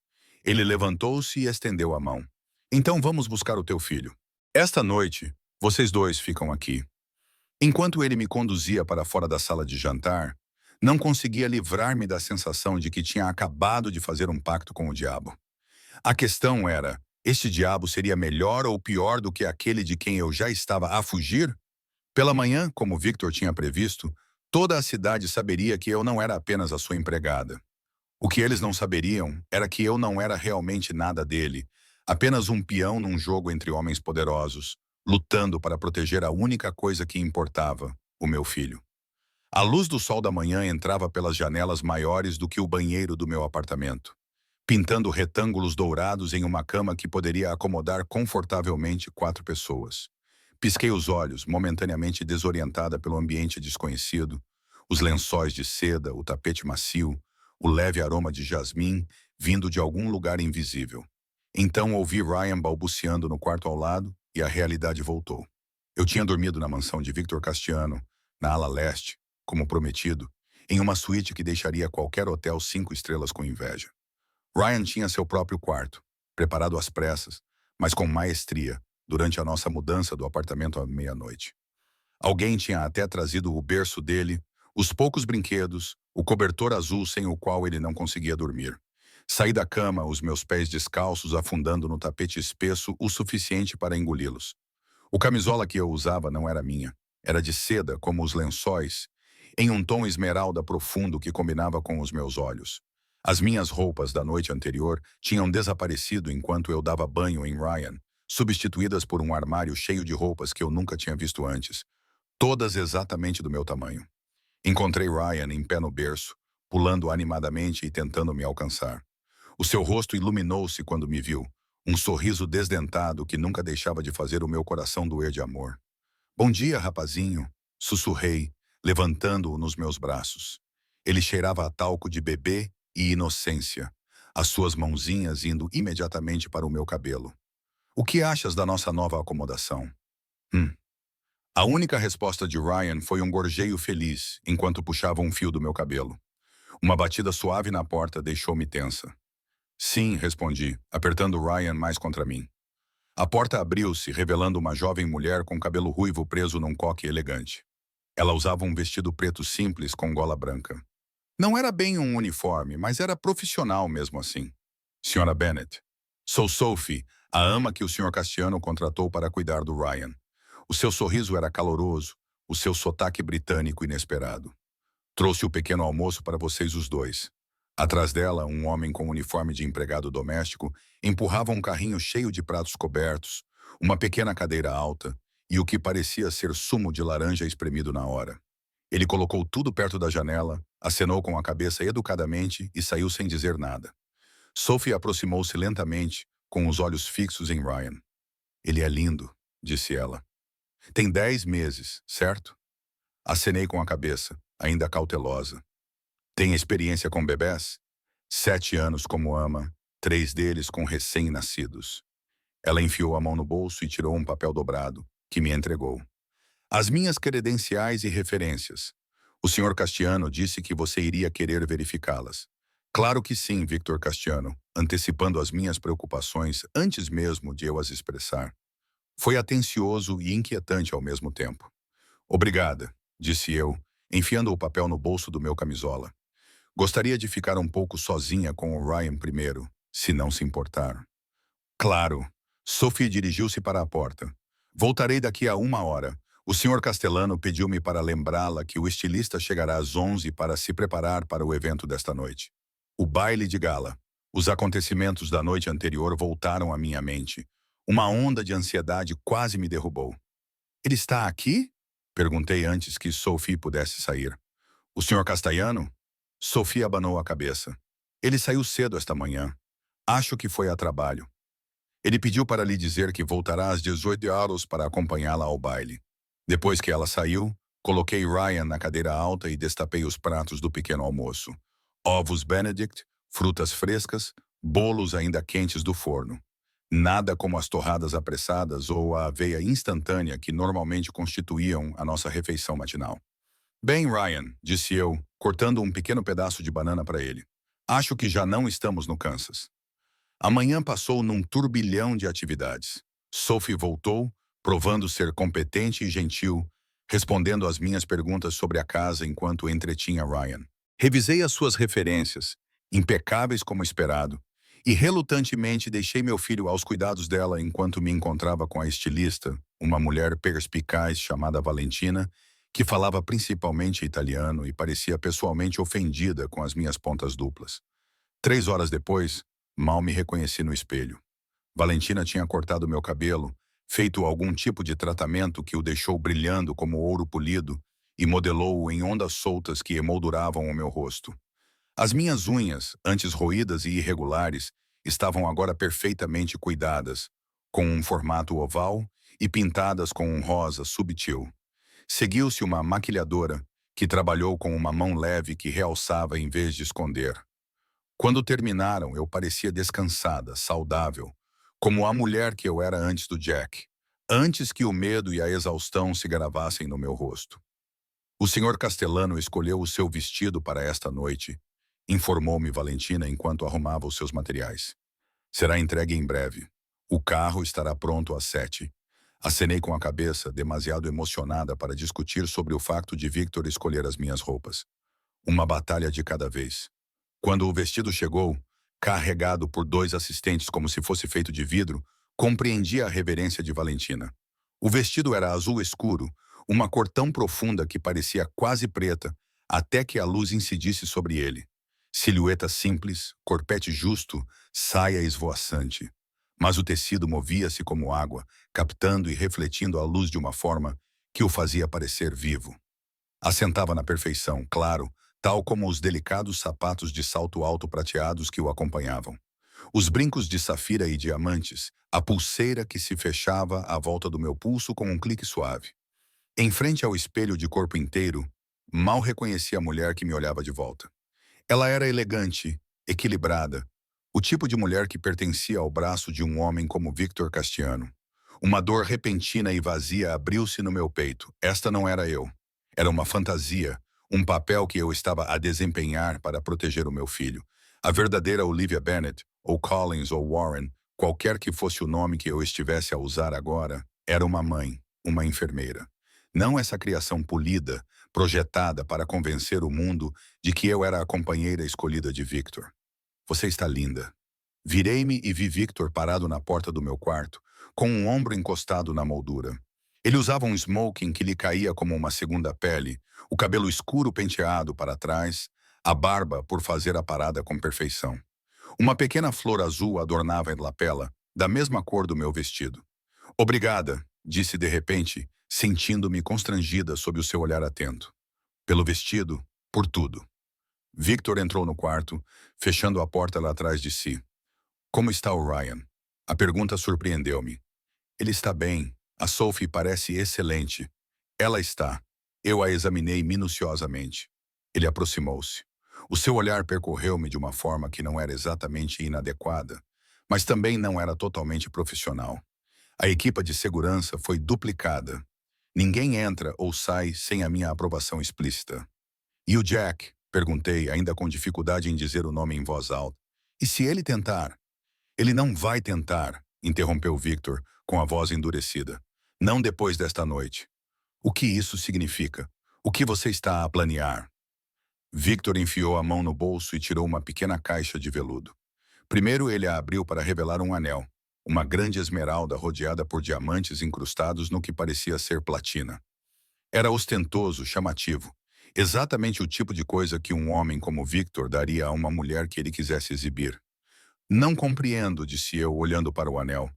Ele levantou-se e estendeu a mão. Então vamos buscar o teu filho. Esta noite, vocês dois ficam aqui. Enquanto ele me conduzia para fora da sala de jantar, não conseguia livrar-me da sensação de que tinha acabado de fazer um pacto com o diabo. A questão era, este diabo seria melhor ou pior do que aquele de quem eu já estava a fugir? Pela manhã, como Victor tinha previsto, toda a cidade saberia que eu não era apenas a sua empregada. O que eles não saberiam era que eu não era realmente nada dele, apenas um peão num jogo entre homens poderosos, lutando para proteger a única coisa que importava, o meu filho. A luz do sol da manhã entrava pelas janelas maiores do que o banheiro do meu apartamento, pintando retângulos dourados em uma cama que poderia acomodar confortavelmente 4 pessoas. Pisquei os olhos, momentaneamente desorientada pelo ambiente desconhecido, os lençóis de seda, o tapete macio, o leve aroma de jasmim vindo de algum lugar invisível. Então ouvi Ryan balbuciando no quarto ao lado e a realidade voltou. Eu tinha dormido na mansão de Victor Castiano, na ala leste, como prometido, em uma suíte que deixaria qualquer hotel 5 estrelas com inveja. Ryan tinha seu próprio quarto, preparado às pressas, mas com maestria, durante a nossa mudança do apartamento à meia-noite. Alguém tinha até trazido o berço dele, os poucos brinquedos, o cobertor azul sem o qual ele não conseguia dormir. Saí da cama, os meus pés descalços afundando no tapete espesso o suficiente para engoli-los. O camisola que eu usava não era minha. Era de seda, como os lençóis, em um tom esmeralda profundo que combinava com os meus olhos. As minhas roupas da noite anterior tinham desaparecido enquanto eu dava banho em Ryan, substituídas por um armário cheio de roupas que eu nunca tinha visto antes, todas exatamente do meu tamanho. Encontrei Ryan em pé no berço, pulando animadamente e tentando me alcançar. O seu rosto iluminou-se quando me viu, um sorriso desdentado que nunca deixava de fazer o meu coração doer de amor. Bom dia, rapazinho, sussurrei, levantando-o nos meus braços. Ele cheirava a talco de bebê e inocência, as suas mãozinhas indo imediatamente para o meu cabelo. O que achas da nossa nova acomodação? A única resposta de Ryan foi um gorjeio feliz, enquanto puxava um fio do meu cabelo. Uma batida suave na porta deixou-me tensa. Sim, respondi, apertando Ryan mais contra mim. A porta abriu-se, revelando uma jovem mulher com cabelo ruivo preso num coque elegante. Ela usava um vestido preto simples com gola branca. Não era bem um uniforme, mas era profissional mesmo assim. Senhora Bennet, sou Sophie, a ama que o Sr. Castiano contratou para cuidar do Ryan. O seu sorriso era caloroso, o seu sotaque britânico inesperado. Trouxe o pequeno almoço para vocês os dois. Atrás dela, um homem com uniforme de empregado doméstico empurrava um carrinho cheio de pratos cobertos, uma pequena cadeira alta e o que parecia ser sumo de laranja espremido na hora. Ele colocou tudo perto da janela, acenou com a cabeça educadamente e saiu sem dizer nada. Sophie aproximou-se lentamente, com os olhos fixos em Ryan. Ele é lindo, disse ela. Tem 10 meses, certo? Acenei com a cabeça, ainda cautelosa. Tem experiência com bebés? 7 anos como ama, 3 deles com recém-nascidos. Ela enfiou a mão no bolso e tirou um papel dobrado, que me entregou. As minhas credenciais e referências. O Sr. Castiano disse que você iria querer verificá-las. Claro que sim, Victor Castiano, antecipando as minhas preocupações antes mesmo de eu as expressar. Foi atencioso e inquietante ao mesmo tempo. Obrigada, disse eu, enfiando o papel no bolso do meu camisola. Gostaria de ficar um pouco sozinha com o Ryan primeiro, se não se importar. Claro. Sophie dirigiu-se para a porta. Voltarei daqui a 1 hora. O Sr. Castellano pediu-me para lembrá-la que o estilista chegará às 11 para se preparar para o evento desta noite. O baile de gala. Os acontecimentos da noite anterior voltaram à minha mente. Uma onda de ansiedade quase me derrubou. Ele está aqui? Perguntei antes que Sophie pudesse sair. O Sr. Castellano? Sophie abanou a cabeça. Ele saiu cedo esta manhã. Acho que foi a trabalho. Ele pediu para lhe dizer que voltará às 18 horas para acompanhá-la ao baile. Depois que ela saiu, coloquei Ryan na cadeira alta e destapei os pratos do pequeno almoço. Ovos Benedict, frutas frescas, bolos ainda quentes do forno. Nada como as torradas apressadas ou a aveia instantânea que normalmente constituíam a nossa refeição matinal. Bem, Ryan, disse eu, cortando um pequeno pedaço de banana para ele. Acho que já não estamos no Kansas. A manhã passou num turbilhão de atividades. Sophie voltou, provando ser competente e gentil, respondendo às minhas perguntas sobre a casa enquanto entretinha Ryan. Revisei as suas referências, impecáveis como esperado, e relutantemente deixei meu filho aos cuidados dela enquanto me encontrava com a estilista, uma mulher perspicaz chamada Valentina, que falava principalmente italiano e parecia pessoalmente ofendida com as minhas pontas duplas. 3 horas depois, mal me reconheci no espelho. Valentina tinha cortado meu cabelo, feito algum tipo de tratamento que o deixou brilhando como ouro polido e modelou-o em ondas soltas que emolduravam o meu rosto. As minhas unhas, antes roídas e irregulares, estavam agora perfeitamente cuidadas, com um formato oval e pintadas com um rosa subtil. Seguiu-se uma maquilhadora, que trabalhou com uma mão leve que realçava em vez de esconder. Quando terminaram, eu parecia descansada, saudável, como a mulher que eu era antes do Jack, antes que o medo e a exaustão se gravassem no meu rosto. O Sr. Castellano escolheu o seu vestido para esta noite, informou-me Valentina enquanto arrumava os seus materiais. Será entregue em breve. O carro estará pronto às 7. Acenei com a cabeça, demasiado emocionada para discutir sobre o facto de Victor escolher as minhas roupas. Uma batalha de cada vez. Quando o vestido chegou, carregado por 2 assistentes como se fosse feito de vidro, compreendi a reverência de Valentina. O vestido era azul escuro, uma cor tão profunda que parecia quase preta, até que a luz incidisse sobre ele. Silhueta simples, corpete justo, saia esvoaçante. Mas o tecido movia-se como água, captando e refletindo a luz de uma forma que o fazia parecer vivo. Assentava na perfeição, claro, tal como os delicados sapatos de salto alto prateados que o acompanhavam. Os brincos de safira e diamantes, a pulseira que se fechava à volta do meu pulso com um clique suave. Em frente ao espelho de corpo inteiro, mal reconheci a mulher que me olhava de volta. Ela era elegante, equilibrada, o tipo de mulher que pertencia ao braço de um homem como Victor Castiano. Uma dor repentina e vazia abriu-se no meu peito. Esta não era eu. Era uma fantasia, um papel que eu estava a desempenhar para proteger o meu filho. A verdadeira Olivia Bennet, ou Collins ou Warren, Qualquer que fosse o nome que eu estivesse a usar agora, era uma mãe, uma enfermeira. Não essa criação polida, projetada para convencer o mundo de que eu era a companheira escolhida de Victor. Você está linda. Virei-me e vi Victor parado na porta do meu quarto, com um ombro encostado na moldura. Ele usava um smoking que lhe caía como uma segunda pele, o cabelo escuro penteado para trás, a barba por fazer a parada com perfeição. Uma pequena flor azul adornava a lapela, da mesma cor do meu vestido. Obrigada, disse de repente, sentindo-me constrangida sob o seu olhar atento. Pelo vestido, por tudo. Victor entrou no quarto, fechando a porta lá atrás de si. Como está o Ryan? A pergunta surpreendeu-me. Ele está bem. A Sophie parece excelente. Ela está. Eu a examinei minuciosamente. Ele aproximou-se. O seu olhar percorreu-me de uma forma que não era exatamente inadequada, mas também não era totalmente profissional. A equipa de segurança foi duplicada. Ninguém entra ou sai sem a minha aprovação explícita. E o Jack? Perguntei, ainda com dificuldade em dizer o nome em voz alta. E se ele tentar? Ele não vai tentar, interrompeu Victor, com a voz endurecida. Não depois desta noite. O que isso significa? O que você está a planear? Victor enfiou a mão no bolso e tirou uma pequena caixa de veludo. Primeiro ele a abriu para revelar um anel, uma grande esmeralda rodeada por diamantes incrustados no que parecia ser platina. Era ostentoso, chamativo, exatamente o tipo de coisa que um homem como Victor daria a uma mulher que ele quisesse exibir. Não compreendo, disse eu, olhando para o anel.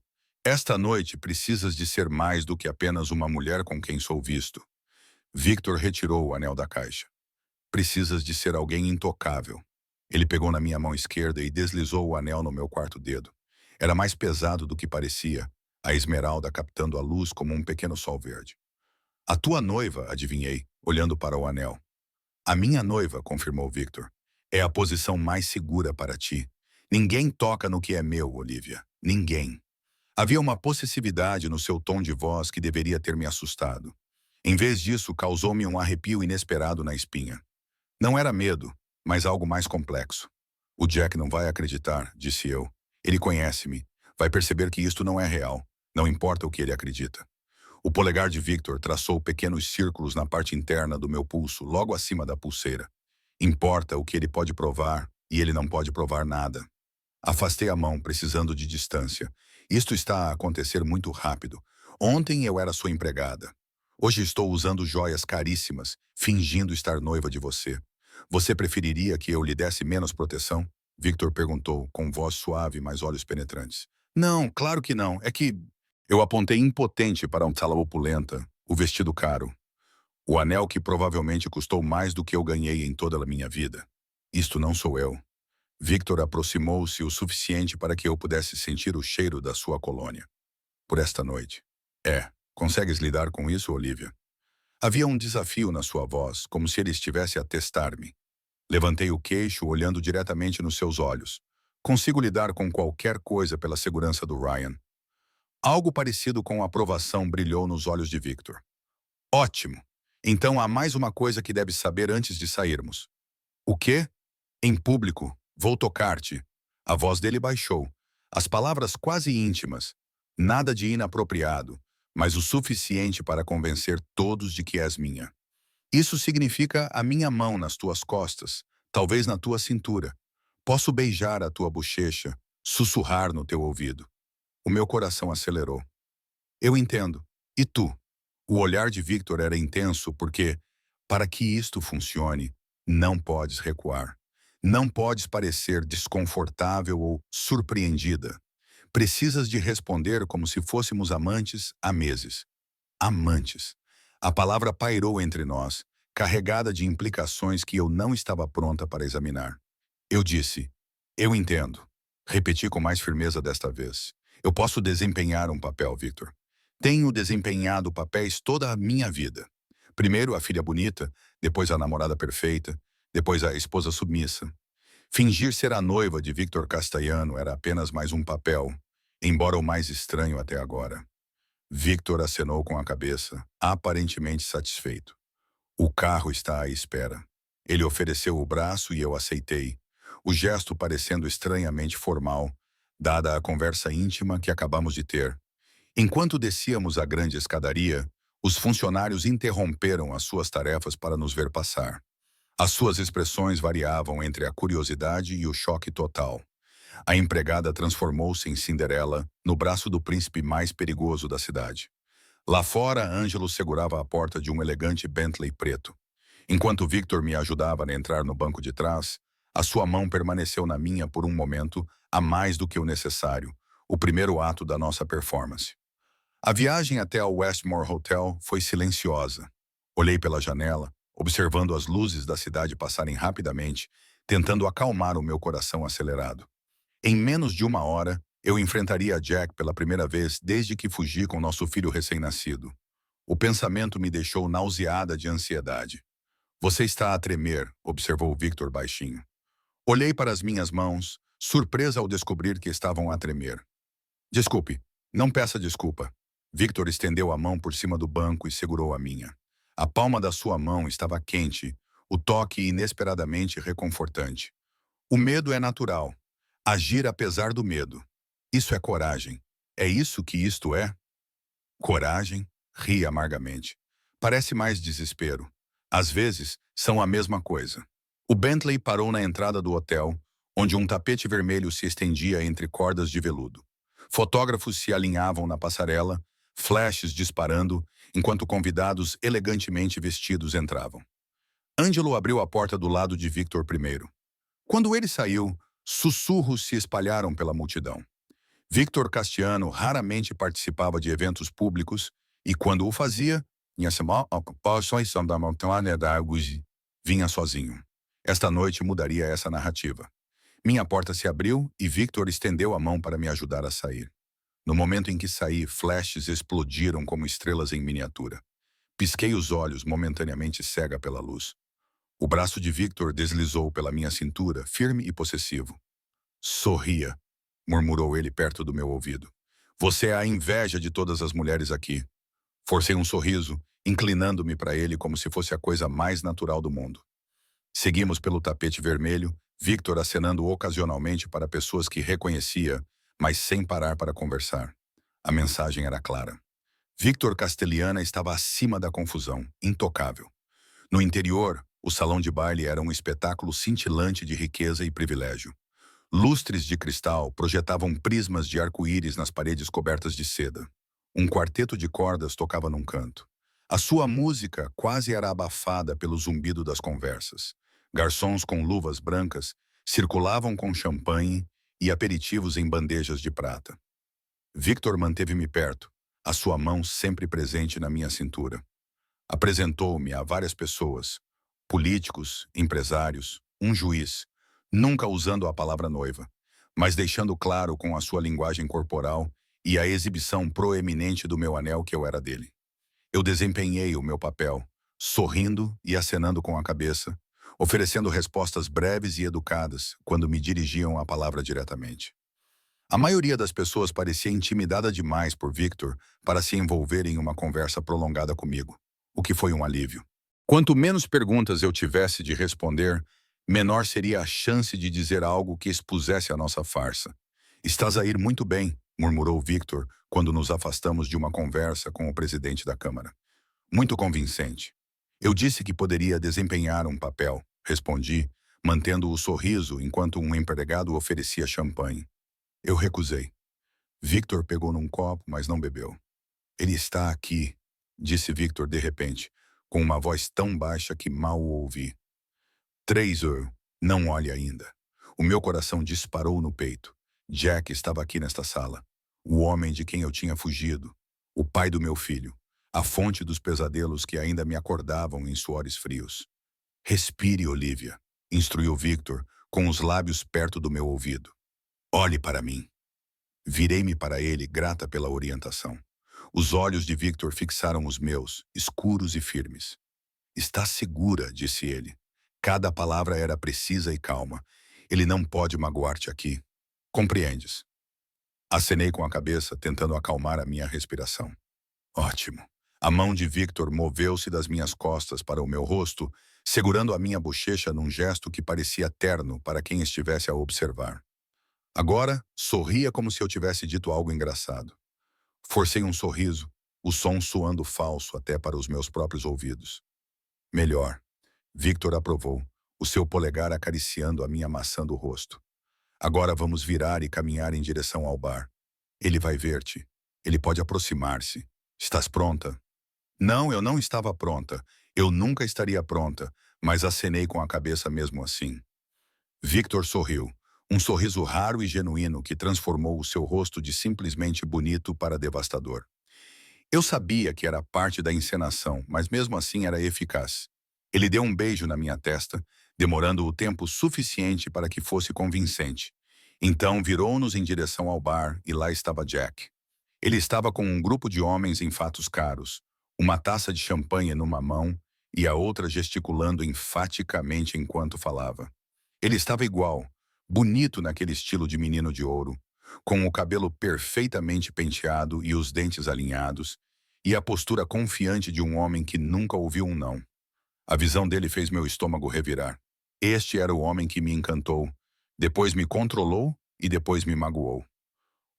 Esta noite precisas de ser mais do que apenas uma mulher com quem sou visto. Victor retirou o anel da caixa. Precisas de ser alguém intocável. Ele pegou na minha mão esquerda e deslizou o anel no meu quarto dedo. Era mais pesado do que parecia, a esmeralda captando a luz como um pequeno sol verde. A tua noiva, adivinhei, olhando para o anel. A minha noiva, confirmou Victor. É a posição mais segura para ti. Ninguém toca no que é meu, Olivia. Ninguém. Havia uma possessividade no seu tom de voz que deveria ter me assustado. Em vez disso, causou-me um arrepio inesperado na espinha. Não era medo, mas algo mais complexo. O Jack não vai acreditar, disse eu. Ele conhece-me. Vai perceber que isto não é real. Não importa o que ele acredita. O polegar de Victor traçou pequenos círculos na parte interna do meu pulso, logo acima da pulseira. Importa o que ele pode provar, e ele não pode provar nada. Afastei a mão, precisando de distância. Isto está a acontecer muito rápido. Ontem eu era sua empregada. Hoje estou usando joias caríssimas, fingindo estar noiva de você. Você preferiria que eu lhe desse menos proteção? Victor perguntou, com voz suave, mas olhos penetrantes. Não, claro que não. É que... Eu apontei impotente para uma sala opulenta, o vestido caro. O anel que provavelmente custou mais do que eu ganhei em toda a minha vida. Isto não sou eu. Victor aproximou-se o suficiente para que eu pudesse sentir o cheiro da sua colônia. Por esta noite. Consegues lidar com isso, Olivia? Havia um desafio na sua voz, como se ele estivesse a testar-me. Levantei o queixo, olhando diretamente nos seus olhos. Consigo lidar com qualquer coisa pela segurança do Ryan. Algo parecido com aprovação brilhou nos olhos de Victor. Ótimo! Então há mais uma coisa que debes saber antes de sairmos. O quê? Em público, vou tocar-te. A voz dele baixou. As palavras quase íntimas. Nada de inapropriado, mas o suficiente para convencer todos de que és minha. Isso significa a minha mão nas tuas costas, talvez na tua cintura. Posso beijar a tua bochecha, sussurrar no teu ouvido. O meu coração acelerou. Eu entendo. E tu? O olhar de Victor era intenso porque, para que isto funcione, não podes recuar. Não podes parecer desconfortável ou surpreendida. Precisas de responder como se fôssemos amantes há meses. Amantes. A palavra pairou entre nós, carregada de implicações que eu não estava pronta para examinar. Eu disse, eu entendo. Repeti com mais firmeza desta vez. Eu posso desempenhar um papel, Victor. Tenho desempenhado papéis toda a minha vida. Primeiro a filha bonita, depois a namorada perfeita, depois a esposa submissa. Fingir ser a noiva de Victor Castellano era apenas mais um papel, embora o mais estranho até agora. Victor acenou com a cabeça, aparentemente satisfeito. O carro está à espera. Ele ofereceu o braço e eu aceitei, o gesto parecendo estranhamente formal, dada a conversa íntima que acabamos de ter. Enquanto descíamos a grande escadaria, os funcionários interromperam as suas tarefas para nos ver passar. As suas expressões variavam entre a curiosidade e o choque total. A empregada transformou-se em Cinderela no braço do príncipe mais perigoso da cidade. Lá fora, Ângelo segurava a porta de um elegante Bentley preto. Enquanto Victor me ajudava a entrar no banco de trás, a sua mão permaneceu na minha por um momento, a mais do que o necessário, o primeiro ato da nossa performance. A viagem até ao Westmore Hotel foi silenciosa. Olhei pela janela, observando as luzes da cidade passarem rapidamente, tentando acalmar o meu coração acelerado. Em menos de uma hora, eu enfrentaria Jack pela primeira vez desde que fugi com nosso filho recém-nascido. O pensamento me deixou nauseada de ansiedade. Você está a tremer, observou Victor baixinho. Olhei para as minhas mãos, surpresa ao descobrir que estavam a tremer. Desculpe, não peça desculpa. Victor estendeu a mão por cima do banco e segurou a minha. A palma da sua mão estava quente, o toque inesperadamente reconfortante. O medo é natural. Agir apesar do medo. Isso é coragem. É isso que isto é? Coragem? Ri amargamente. Parece mais desespero. Às vezes, são a mesma coisa. O Bentley parou na entrada do hotel, onde um tapete vermelho se estendia entre cordas de veludo. Fotógrafos se alinhavam na passarela, flashes disparando, enquanto convidados elegantemente vestidos entravam. Ângelo abriu a porta do lado de Victor primeiro. Quando ele saiu, sussurros se espalharam pela multidão. Victor Castiano raramente participava de eventos públicos e, quando o fazia, vinha sozinho. Esta noite mudaria essa narrativa. Minha porta se abriu e Victor estendeu a mão para me ajudar a sair. No momento em que saí, flashes explodiram como estrelas em miniatura. Pisquei os olhos, momentaneamente cega pela luz. O braço de Victor deslizou pela minha cintura, firme e possessivo. Sorria, murmurou ele perto do meu ouvido. Você é a inveja de todas as mulheres aqui. Forcei um sorriso, inclinando-me para ele como se fosse a coisa mais natural do mundo. Seguimos pelo tapete vermelho, Victor acenando ocasionalmente para pessoas que reconhecia, mas sem parar para conversar. A mensagem era clara. Victor Castellana estava acima da confusão, intocável. No interior, o salão de baile era um espetáculo cintilante de riqueza e privilégio. Lustres de cristal projetavam prismas de arco-íris nas paredes cobertas de seda. Um quarteto de cordas tocava num canto. A sua música quase era abafada pelo zumbido das conversas. Garçons com luvas brancas circulavam com champanhe e aperitivos em bandejas de prata. Victor manteve-me perto, a sua mão sempre presente na minha cintura. Apresentou-me a várias pessoas, políticos, empresários, um juiz, nunca usando a palavra noiva, mas deixando claro com a sua linguagem corporal e a exibição proeminente do meu anel que eu era dele. Eu desempenhei o meu papel, sorrindo e acenando com a cabeça, oferecendo respostas breves e educadas quando me dirigiam a palavra diretamente. A maioria das pessoas parecia intimidada demais por Victor para se envolver em uma conversa prolongada comigo, o que foi um alívio. Quanto menos perguntas eu tivesse de responder, menor seria a chance de dizer algo que expusesse a nossa farsa. Estás a ir muito bem, murmurou Victor quando nos afastamos de uma conversa com o presidente da Câmara. Muito convincente. Eu disse que poderia desempenhar um papel, respondi, mantendo o sorriso enquanto um empregado oferecia champanhe. Eu recusei. Victor pegou num copo, mas não bebeu. Ele está aqui, disse Victor de repente, com uma voz tão baixa que mal o ouvi. Não olhe ainda. O meu coração disparou no peito. Jack estava aqui nesta sala. O homem de quem eu tinha fugido. O pai do meu filho. A fonte dos pesadelos que ainda me acordavam em suores frios. Respire, Olivia, instruiu Victor, com os lábios perto do meu ouvido. Olhe para mim. Virei-me para ele, grata pela orientação. Os olhos de Victor fixaram os meus, escuros e firmes. Está segura, disse ele. Cada palavra era precisa e calma. Ele não pode magoar-te aqui. Compreendes? Acenei com a cabeça, tentando acalmar a minha respiração. Ótimo. A mão de Victor moveu-se das minhas costas para o meu rosto, segurando a minha bochecha num gesto que parecia terno para quem estivesse a observar. Agora, sorria como se eu tivesse dito algo engraçado. Forcei um sorriso, o som soando falso até para os meus próprios ouvidos. Melhor. Victor aprovou, o seu polegar acariciando a minha maçã do rosto. Agora vamos virar e caminhar em direção ao bar. Ele vai ver-te. Ele pode aproximar-se. Estás pronta? Não, eu não estava pronta. Eu nunca estaria pronta, mas acenei com a cabeça mesmo assim. Victor sorriu, um sorriso raro e genuíno que transformou o seu rosto de simplesmente bonito para devastador. Eu sabia que era parte da encenação, mas mesmo assim era eficaz. Ele deu um beijo na minha testa, demorando o tempo suficiente para que fosse convincente. Então virou-nos em direção ao bar e lá estava Jack. Ele estava com um grupo de homens em fatos caros, uma taça de champanhe numa mão e a outra gesticulando enfaticamente enquanto falava. Ele estava igual, bonito naquele estilo de menino de ouro, com o cabelo perfeitamente penteado e os dentes alinhados, e a postura confiante de um homem que nunca ouviu um não. A visão dele fez meu estômago revirar. Este era o homem que me encantou, depois me controlou e depois me magoou.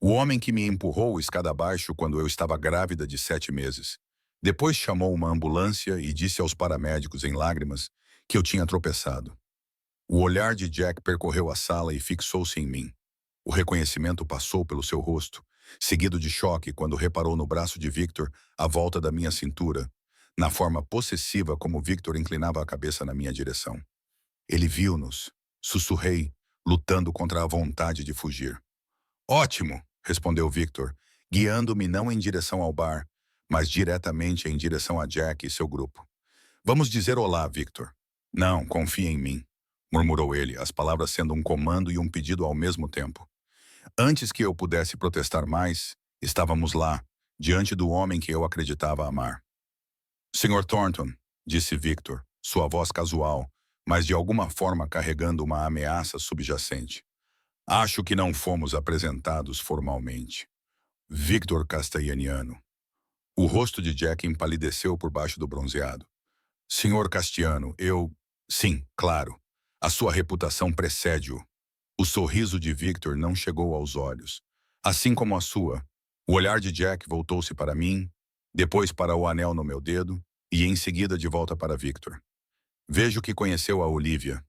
O homem que me empurrou escada abaixo quando eu estava grávida de 7 meses. Depois chamou uma ambulância e disse aos paramédicos em lágrimas que eu tinha tropeçado. O olhar de Jack percorreu a sala e fixou-se em mim. O reconhecimento passou pelo seu rosto, seguido de choque quando reparou no braço de Victor à volta da minha cintura, na forma possessiva como Victor inclinava a cabeça na minha direção. Ele viu-nos, sussurrei, lutando contra a vontade de fugir. Ótimo, respondeu Victor, guiando-me não em direção ao bar, mas diretamente em direção a Jack e seu grupo. Vamos dizer olá, Victor. Não, confia em mim, murmurou ele, as palavras sendo um comando e um pedido ao mesmo tempo. Antes que eu pudesse protestar mais, estávamos lá, diante do homem que eu acreditava amar. Sr. Thornton, disse Victor, sua voz casual, mas de alguma forma carregando uma ameaça subjacente. Acho que não fomos apresentados formalmente. Victor Castellaniano. O rosto de Jack empalideceu por baixo do bronzeado. Senhor Castiano, eu... Sim, claro. A sua reputação precede-o. O sorriso de Victor não chegou aos olhos. Assim como a sua. O olhar de Jack voltou-se para mim, depois para o anel no meu dedo e em seguida de volta para Victor. Vejo que conheceu a Olivia.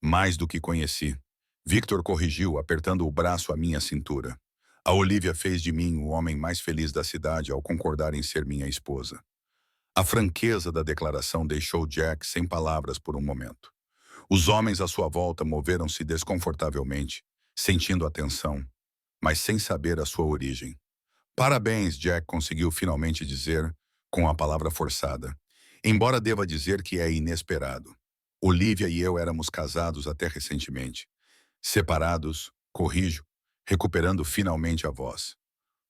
Mais do que conheci. Victor corrigiu, apertando o braço à minha cintura. A Olivia fez de mim o homem mais feliz da cidade ao concordar em ser minha esposa. A franqueza da declaração deixou Jack sem palavras por um momento. Os homens à sua volta moveram-se desconfortavelmente, sentindo a tensão, mas sem saber a sua origem. Parabéns, Jack conseguiu finalmente dizer, com a palavra forçada. Embora deva dizer que é inesperado. Olivia e eu éramos casados até recentemente. Separados, corrijo, recuperando finalmente a voz.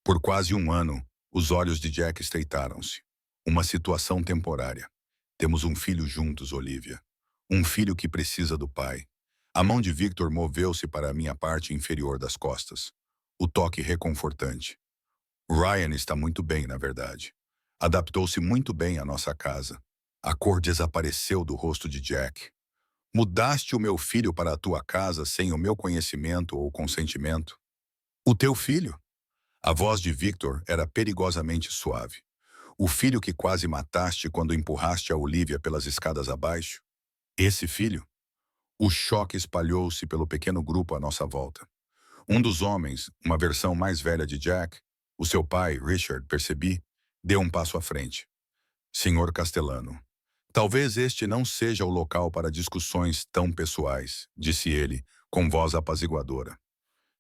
Por quase um ano, os olhos de Jack estreitaram-se. Uma situação temporária. Temos um filho juntos, Olivia. Um filho que precisa do pai. A mão de Victor moveu-se para a minha parte inferior das costas. O toque reconfortante. Ryan está muito bem, na verdade. Adaptou-se muito bem à nossa casa. A cor desapareceu do rosto de Jack. Mudaste o meu filho para a tua casa sem o meu conhecimento ou consentimento? O teu filho? A voz de Victor era perigosamente suave. O filho que quase mataste quando empurraste a Olivia pelas escadas abaixo? Esse filho? O choque espalhou-se pelo pequeno grupo à nossa volta. Um dos homens, uma versão mais velha de Jack, o seu pai, Richard, percebi, deu um passo à frente. Senhor Castellano, talvez este não seja o local para discussões tão pessoais, disse ele, com voz apaziguadora.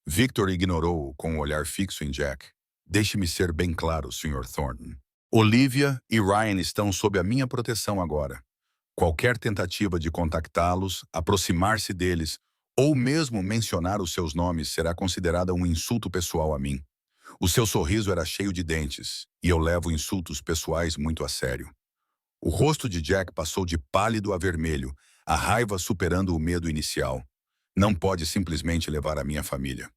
Victor ignorou-o com um olhar fixo em Jack. Deixe-me ser bem claro, Sr. Thornton. Olivia e Ryan estão sob a minha proteção agora. Qualquer tentativa de contactá-los, aproximar-se deles, ou mesmo mencionar os seus nomes será considerada um insulto pessoal a mim. O seu sorriso era cheio de dentes, e eu levo insultos pessoais muito a sério. O rosto de Jack passou de pálido a vermelho, a raiva superando o medo inicial. Não pode simplesmente levar a minha família.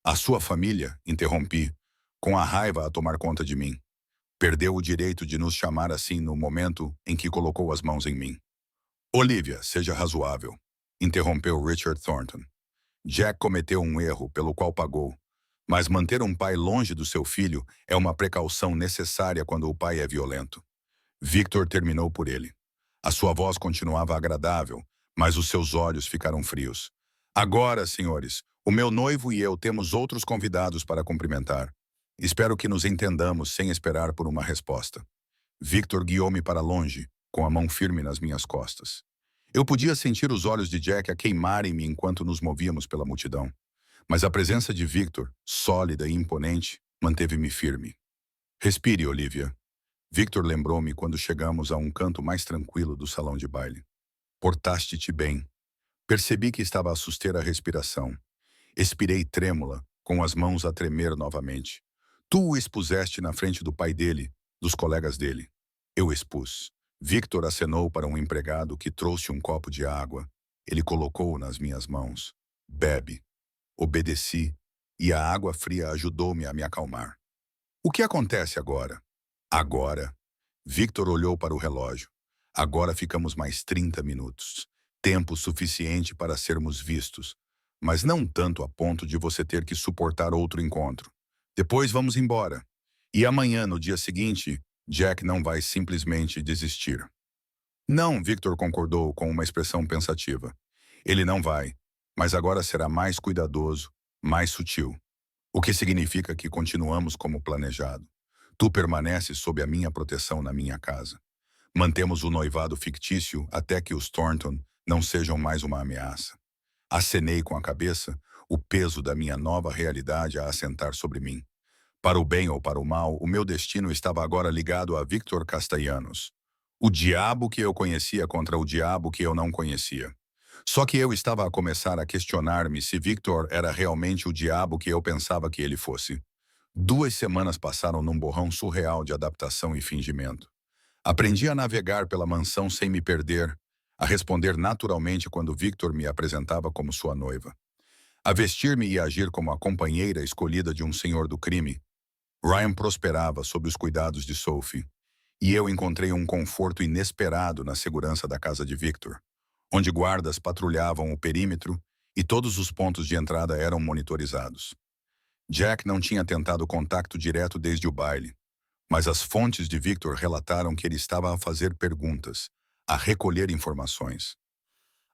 A sua família, interrompi, com a raiva a tomar conta de mim. Perdeu o direito de nos chamar assim no momento em que colocou as mãos em mim. Olivia, seja razoável, interrompeu Richard Thornton. Jack cometeu um erro pelo qual pagou, mas manter um pai longe do seu filho é uma precaução necessária quando o pai é violento. Victor terminou por ele. A sua voz continuava agradável, mas os seus olhos ficaram frios. Agora, senhores, o meu noivo e eu temos outros convidados para cumprimentar. Espero que nos entendamos sem esperar por uma resposta. Victor guiou-me para longe, com a mão firme nas minhas costas. Eu podia sentir os olhos de Jack a queimarem-me enquanto nos movíamos pela multidão, mas a presença de Victor, sólida e imponente, manteve-me firme. Respire, Olivia. Victor lembrou-me quando chegamos a um canto mais tranquilo do salão de baile. Portaste-te bem. Percebi que estava a suster a respiração. Expirei trêmula, com as mãos a tremer novamente. Tu o expuseste na frente do pai dele, dos colegas dele. Eu expus. Victor acenou para um empregado que trouxe um copo de água. Ele colocou-o nas minhas mãos. Bebe. Obedeci, e a água fria ajudou-me a me acalmar. O que acontece agora? Agora. Victor olhou para o relógio. Agora ficamos mais 30 minutos. Tempo suficiente para sermos vistos, mas não tanto a ponto de você ter que suportar outro encontro. Depois vamos embora. E amanhã, no dia seguinte, Jack não vai simplesmente desistir. Não, Victor concordou com uma expressão pensativa. Ele não vai, mas agora será mais cuidadoso, mais sutil. O que significa que continuamos como planejado. Tu permaneces sob a minha proteção na minha casa. Mantemos o noivado fictício até que os Thornton não sejam mais uma ameaça. Acenei com a cabeça, o peso da minha nova realidade a assentar sobre mim. Para o bem ou para o mal, o meu destino estava agora ligado a Victor Castellanos. O diabo que eu conhecia contra o diabo que eu não conhecia. Só que eu estava a começar a questionar-me se Victor era realmente o diabo que eu pensava que ele fosse. 2 semanas passaram num borrão surreal de adaptação e fingimento. Aprendi a navegar pela mansão sem me perder, a responder naturalmente quando Victor me apresentava como sua noiva, a vestir-me e agir como a companheira escolhida de um senhor do crime. Ryan prosperava sob os cuidados de Sophie, e eu encontrei um conforto inesperado na segurança da casa de Victor, onde guardas patrulhavam o perímetro e todos os pontos de entrada eram monitorizados. Jack não tinha tentado contato direto desde o baile, mas as fontes de Victor relataram que ele estava a fazer perguntas, a recolher informações.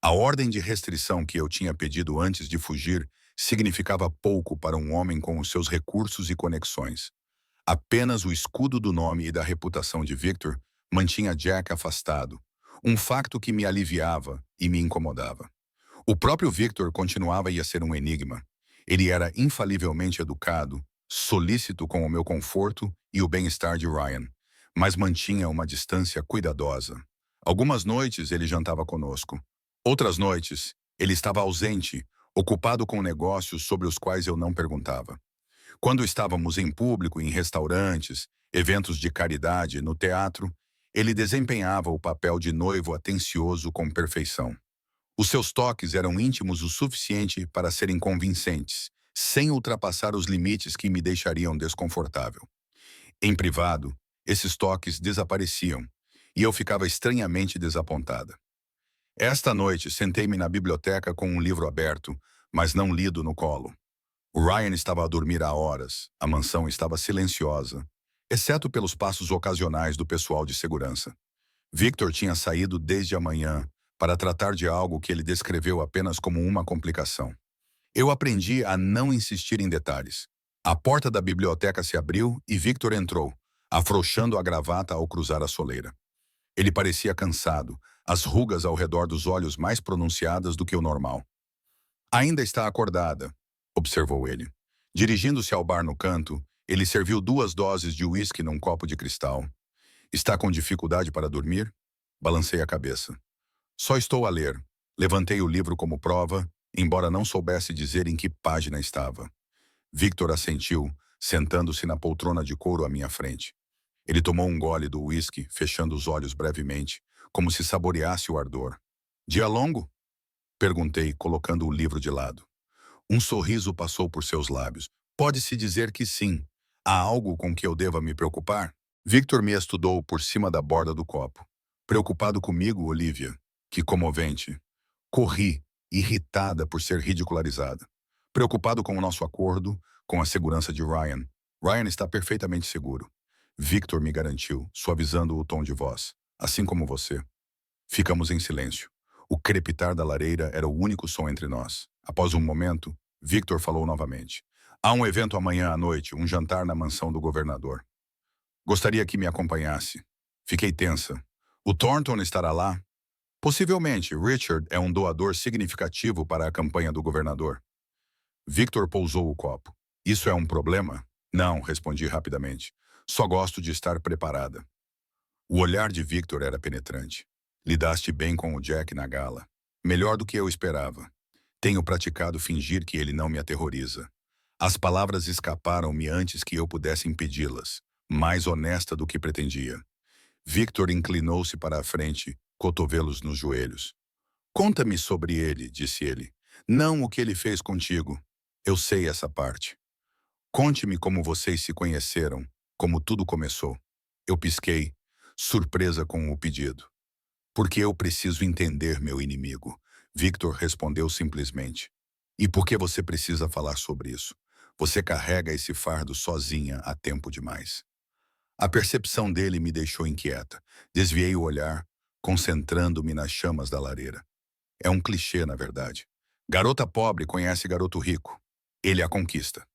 A ordem de restrição que eu tinha pedido antes de fugir significava pouco para um homem com os seus recursos e conexões. Apenas o escudo do nome e da reputação de Victor mantinha Jack afastado, um facto que me aliviava e me incomodava. O próprio Victor continuava a ser um enigma. Ele era infalivelmente educado, solícito com o meu conforto e o bem-estar de Ryan, mas mantinha uma distância cuidadosa. Algumas noites ele jantava conosco. Outras noites, ele estava ausente, ocupado com negócios sobre os quais eu não perguntava. Quando estávamos em público, em restaurantes, eventos de caridade, no teatro, ele desempenhava o papel de noivo atencioso com perfeição. Os seus toques eram íntimos o suficiente para serem convincentes, sem ultrapassar os limites que me deixariam desconfortável. Em privado, esses toques desapareciam, e eu ficava estranhamente desapontada. Esta noite, sentei-me na biblioteca com um livro aberto, mas não lido no colo. O Ryan estava a dormir há horas, a mansão estava silenciosa, exceto pelos passos ocasionais do pessoal de segurança. Victor tinha saído desde a manhã para tratar de algo que ele descreveu apenas como uma complicação. Eu aprendi a não insistir em detalhes. A porta da biblioteca se abriu e Victor entrou, afrouxando a gravata ao cruzar a soleira. Ele parecia cansado, as rugas ao redor dos olhos mais pronunciadas do que o normal. Ainda está acordada, observou ele. Dirigindo-se ao bar no canto, ele serviu 2 doses de uísque num copo de cristal. Está com dificuldade para dormir? Balancei a cabeça. Só estou a ler. Levantei o livro como prova, embora não soubesse dizer em que página estava. Victor assentiu, sentando-se na poltrona de couro à minha frente. Ele tomou um gole do uísque, fechando os olhos brevemente, como se saboreasse o ardor. Dia longo? Perguntei, colocando o livro de lado. Um sorriso passou por seus lábios. Pode-se dizer que sim. Há algo com que eu deva me preocupar? Victor me estudou por cima da borda do copo. Preocupado comigo, Olivia? Que comovente. Corri, irritada por ser ridicularizada. Preocupado com o nosso acordo, com a segurança de Ryan. Ryan está perfeitamente seguro. Victor me garantiu, suavizando o tom de voz. Assim como você. Ficamos em silêncio. O crepitar da lareira era o único som entre nós. Após um momento, Victor falou novamente. Há um evento amanhã à noite, um jantar na mansão do governador. Gostaria que me acompanhasse. Fiquei tensa. O Thornton estará lá? Possivelmente, Richard é um doador significativo para a campanha do governador. Victor pousou o copo. Isso é um problema? Não, respondi rapidamente. Só gosto de estar preparada. O olhar de Victor era penetrante. Lidaste bem com o Jack na gala. Melhor do que eu esperava. Tenho praticado fingir que ele não me aterroriza. As palavras escaparam-me antes que eu pudesse impedi-las. Mais honesta do que pretendia. Victor inclinou-se para a frente, cotovelos nos joelhos. Conta-me sobre ele, disse ele. Não o que ele fez contigo. Eu sei essa parte. Conte-me como vocês se conheceram, como tudo começou. Eu pisquei, surpresa com o pedido. Porque eu preciso entender meu inimigo. Victor respondeu simplesmente. E por que você precisa falar sobre isso? Você carrega esse fardo sozinha há tempo demais. A percepção dele me deixou inquieta. Desviei o olhar, concentrando-me nas chamas da lareira. É um clichê, na verdade. Garota pobre conhece garoto rico. Ele a conquista.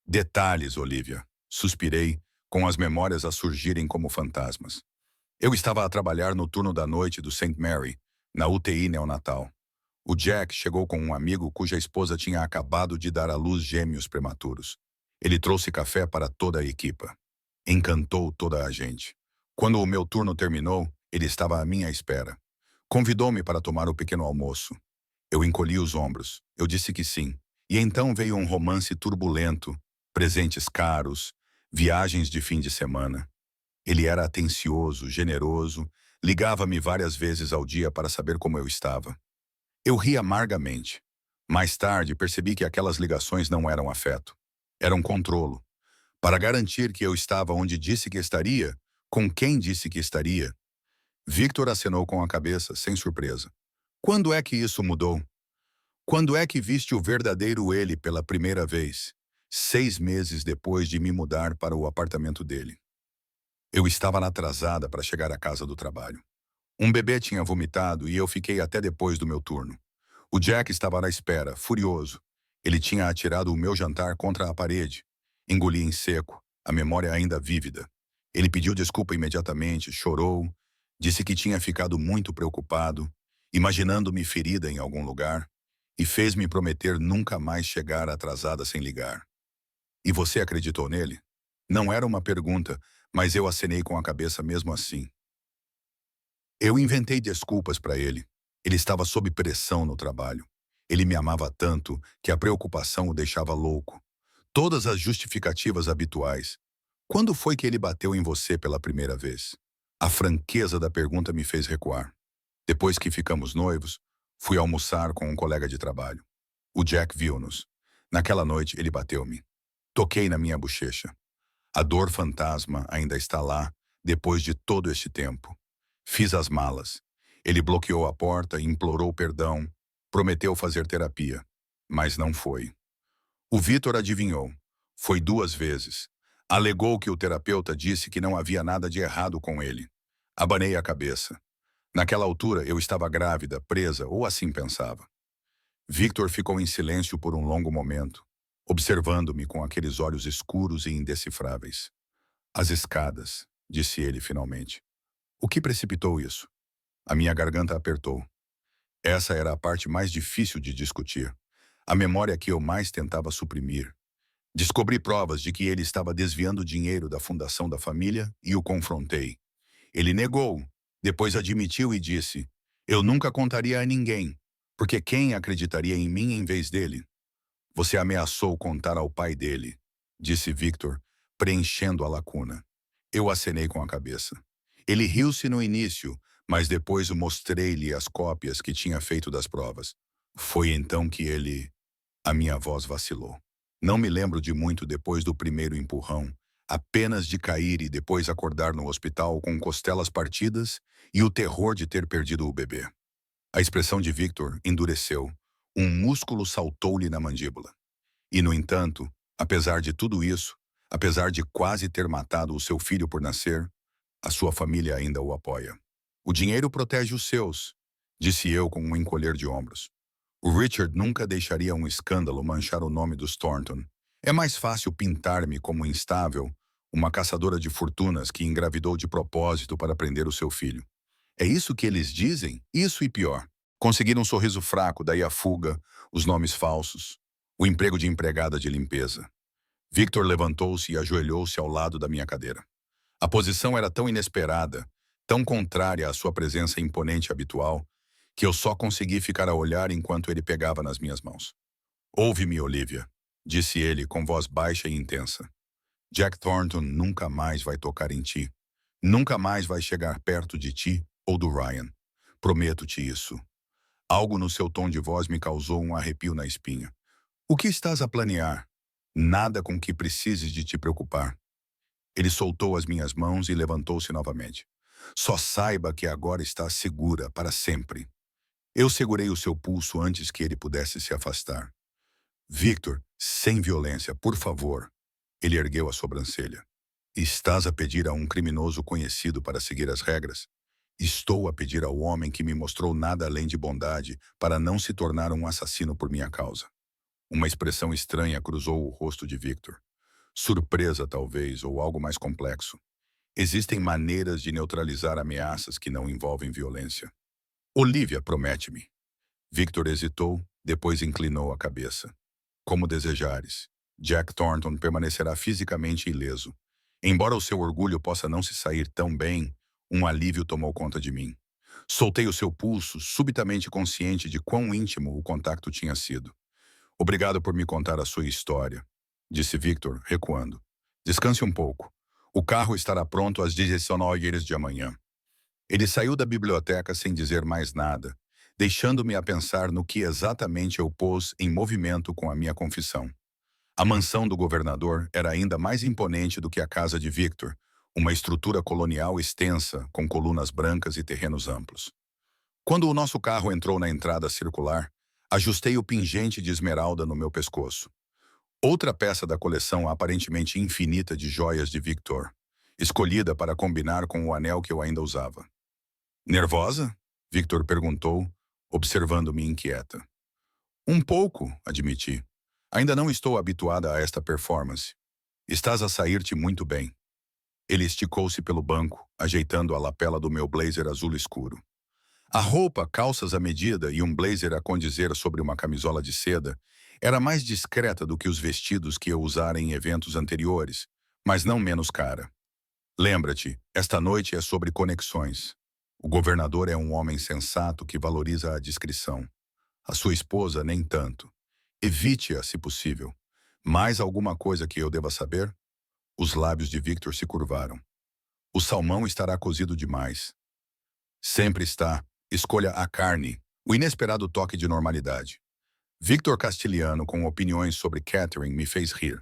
Detalhes, Olivia. Suspirei, com as memórias a surgirem como fantasmas. Eu estava a trabalhar no turno da noite do St. Mary, na UTI neonatal. O Jack chegou com um amigo cuja esposa tinha acabado de dar à luz gêmeos prematuros. Ele trouxe café para toda a equipa. Encantou toda a gente. Quando o meu turno terminou, ele estava à minha espera. Convidou-me para tomar o pequeno almoço. Eu encolhi os ombros. Eu disse que sim. E então veio um romance turbulento, presentes caros, viagens de fim de semana. Ele era atencioso, generoso, ligava-me várias vezes ao dia para saber como eu estava. Eu ri amargamente. Mais tarde, percebi que aquelas ligações não eram afeto. Eram controlo. Para garantir que eu estava onde disse que estaria, com quem disse que estaria. Victor acenou com a cabeça, sem surpresa. Quando é que isso mudou? Quando é que viste o verdadeiro ele pela primeira vez? 6 meses depois de me mudar para o apartamento dele. Eu estava atrasada para chegar à casa do trabalho. Um bebê tinha vomitado e eu fiquei até depois do meu turno. O Jack estava à espera, furioso. Ele tinha atirado o meu jantar contra a parede. Engoli em seco, a memória ainda vívida. Ele pediu desculpa imediatamente, chorou, disse que tinha ficado muito preocupado, imaginando-me ferida em algum lugar, e fez-me prometer nunca mais chegar atrasada sem ligar. E você acreditou nele? Não era uma pergunta, mas eu acenei com a cabeça mesmo assim. Eu inventei desculpas para ele. Ele estava sob pressão no trabalho. Ele me amava tanto que a preocupação o deixava louco. Todas as justificativas habituais. Quando foi que ele bateu em você pela primeira vez? A franqueza da pergunta me fez recuar. Depois que ficamos noivos, fui almoçar com um colega de trabalho. O Jack viu-nos. Naquela noite, ele bateu-me. Toquei na minha bochecha. A dor fantasma ainda está lá, depois de todo este tempo. Fiz as malas. Ele bloqueou a porta, implorou perdão, prometeu fazer terapia. Mas não foi. O Vitor adivinhou. Foi 2 vezes. Alegou que o terapeuta disse que não havia nada de errado com ele. Abanei a cabeça. Naquela altura, eu estava grávida, presa, ou assim pensava. Victor ficou em silêncio por um longo momento, observando-me com aqueles olhos escuros e indecifráveis. As escadas, disse ele finalmente. O que precipitou isso? A minha garganta apertou. Essa era a parte mais difícil de discutir. A memória que eu mais tentava suprimir. Descobri provas de que ele estava desviando dinheiro da fundação da família e o confrontei. Ele negou, depois admitiu e disse, eu nunca contaria a ninguém, porque quem acreditaria em mim em vez dele? Você ameaçou contar ao pai dele, disse Victor, preenchendo a lacuna. Eu acenei com a cabeça. Ele riu-se no início, mas depois mostrei-lhe as cópias que tinha feito das provas. Foi então que ele... A minha voz vacilou. Não me lembro de muito depois do primeiro empurrão, apenas de cair e depois acordar no hospital com costelas partidas e o terror de ter perdido o bebê. A expressão de Victor endureceu. Um músculo saltou-lhe na mandíbula. E, no entanto, apesar de tudo isso, apesar de quase ter matado o seu filho por nascer, a sua família ainda o apoia. O dinheiro protege os seus, disse eu com um encolher de ombros. O Richard nunca deixaria um escândalo manchar o nome dos Thornton. É mais fácil pintar-me como instável, uma caçadora de fortunas que engravidou de propósito para prender o seu filho. É isso que eles dizem? Isso e pior. Conseguir um sorriso fraco, daí a fuga, os nomes falsos, o emprego de empregada de limpeza. Victor levantou-se e ajoelhou-se ao lado da minha cadeira. A posição era tão inesperada, tão contrária à sua presença imponente habitual, que eu só consegui ficar a olhar enquanto ele pegava nas minhas mãos. Ouve-me, Olivia, disse ele com voz baixa e intensa. Jack Thornton nunca mais vai tocar em ti. Nunca mais vai chegar perto de ti ou do Ryan. Prometo-te isso. Algo no seu tom de voz me causou um arrepio na espinha. O que estás a planear? Nada com que precises de te preocupar. Ele soltou as minhas mãos e levantou-se novamente. Só saiba que agora está segura para sempre. Eu segurei o seu pulso antes que ele pudesse se afastar. Victor, sem violência, por favor. Ele ergueu a sobrancelha. Estás a pedir a um criminoso conhecido para seguir as regras? Estou a pedir ao homem que me mostrou nada além de bondade para não se tornar um assassino por minha causa. Uma expressão estranha cruzou o rosto de Victor. Surpresa, talvez, ou algo mais complexo. Existem maneiras de neutralizar ameaças que não envolvem violência. Olivia, promete-me. Victor hesitou, depois inclinou a cabeça. Como desejares. Jack Thornton permanecerá fisicamente ileso. Embora o seu orgulho possa não se sair tão bem, um alívio tomou conta de mim. Soltei o seu pulso, subitamente consciente de quão íntimo o contacto tinha sido. Obrigado por me contar a sua história, disse Victor, recuando. Descanse um pouco. O carro estará pronto às 19 horas de amanhã. Ele saiu da biblioteca sem dizer mais nada, deixando-me a pensar no que exatamente eu pôs em movimento com a minha confissão. A mansão do governador era ainda mais imponente do que a casa de Victor, uma estrutura colonial extensa, com colunas brancas e terrenos amplos. Quando o nosso carro entrou na entrada circular, ajustei o pingente de esmeralda no meu pescoço. Outra peça da coleção aparentemente infinita de joias de Victor, escolhida para combinar com o anel que eu ainda usava. Nervosa? Victor perguntou, observando-me inquieta. Um pouco, admiti. Ainda não estou habituada a esta performance. Estás a sair-te muito bem. Ele esticou-se pelo banco, ajeitando a lapela do meu blazer azul escuro. A roupa, calças à medida e um blazer a condizer sobre uma camisola de seda era mais discreta do que os vestidos que eu usara em eventos anteriores, mas não menos cara. Lembra-te, esta noite é sobre conexões. O governador é um homem sensato que valoriza a discrição. A sua esposa, nem tanto. Evite-a, se possível. Mais alguma coisa que eu deva saber? Os lábios de Victor se curvaram. O salmão estará cozido demais. Sempre está. Escolha a carne. O inesperado toque de normalidade. Victor Castilhano, com opiniões sobre Catherine, me fez rir.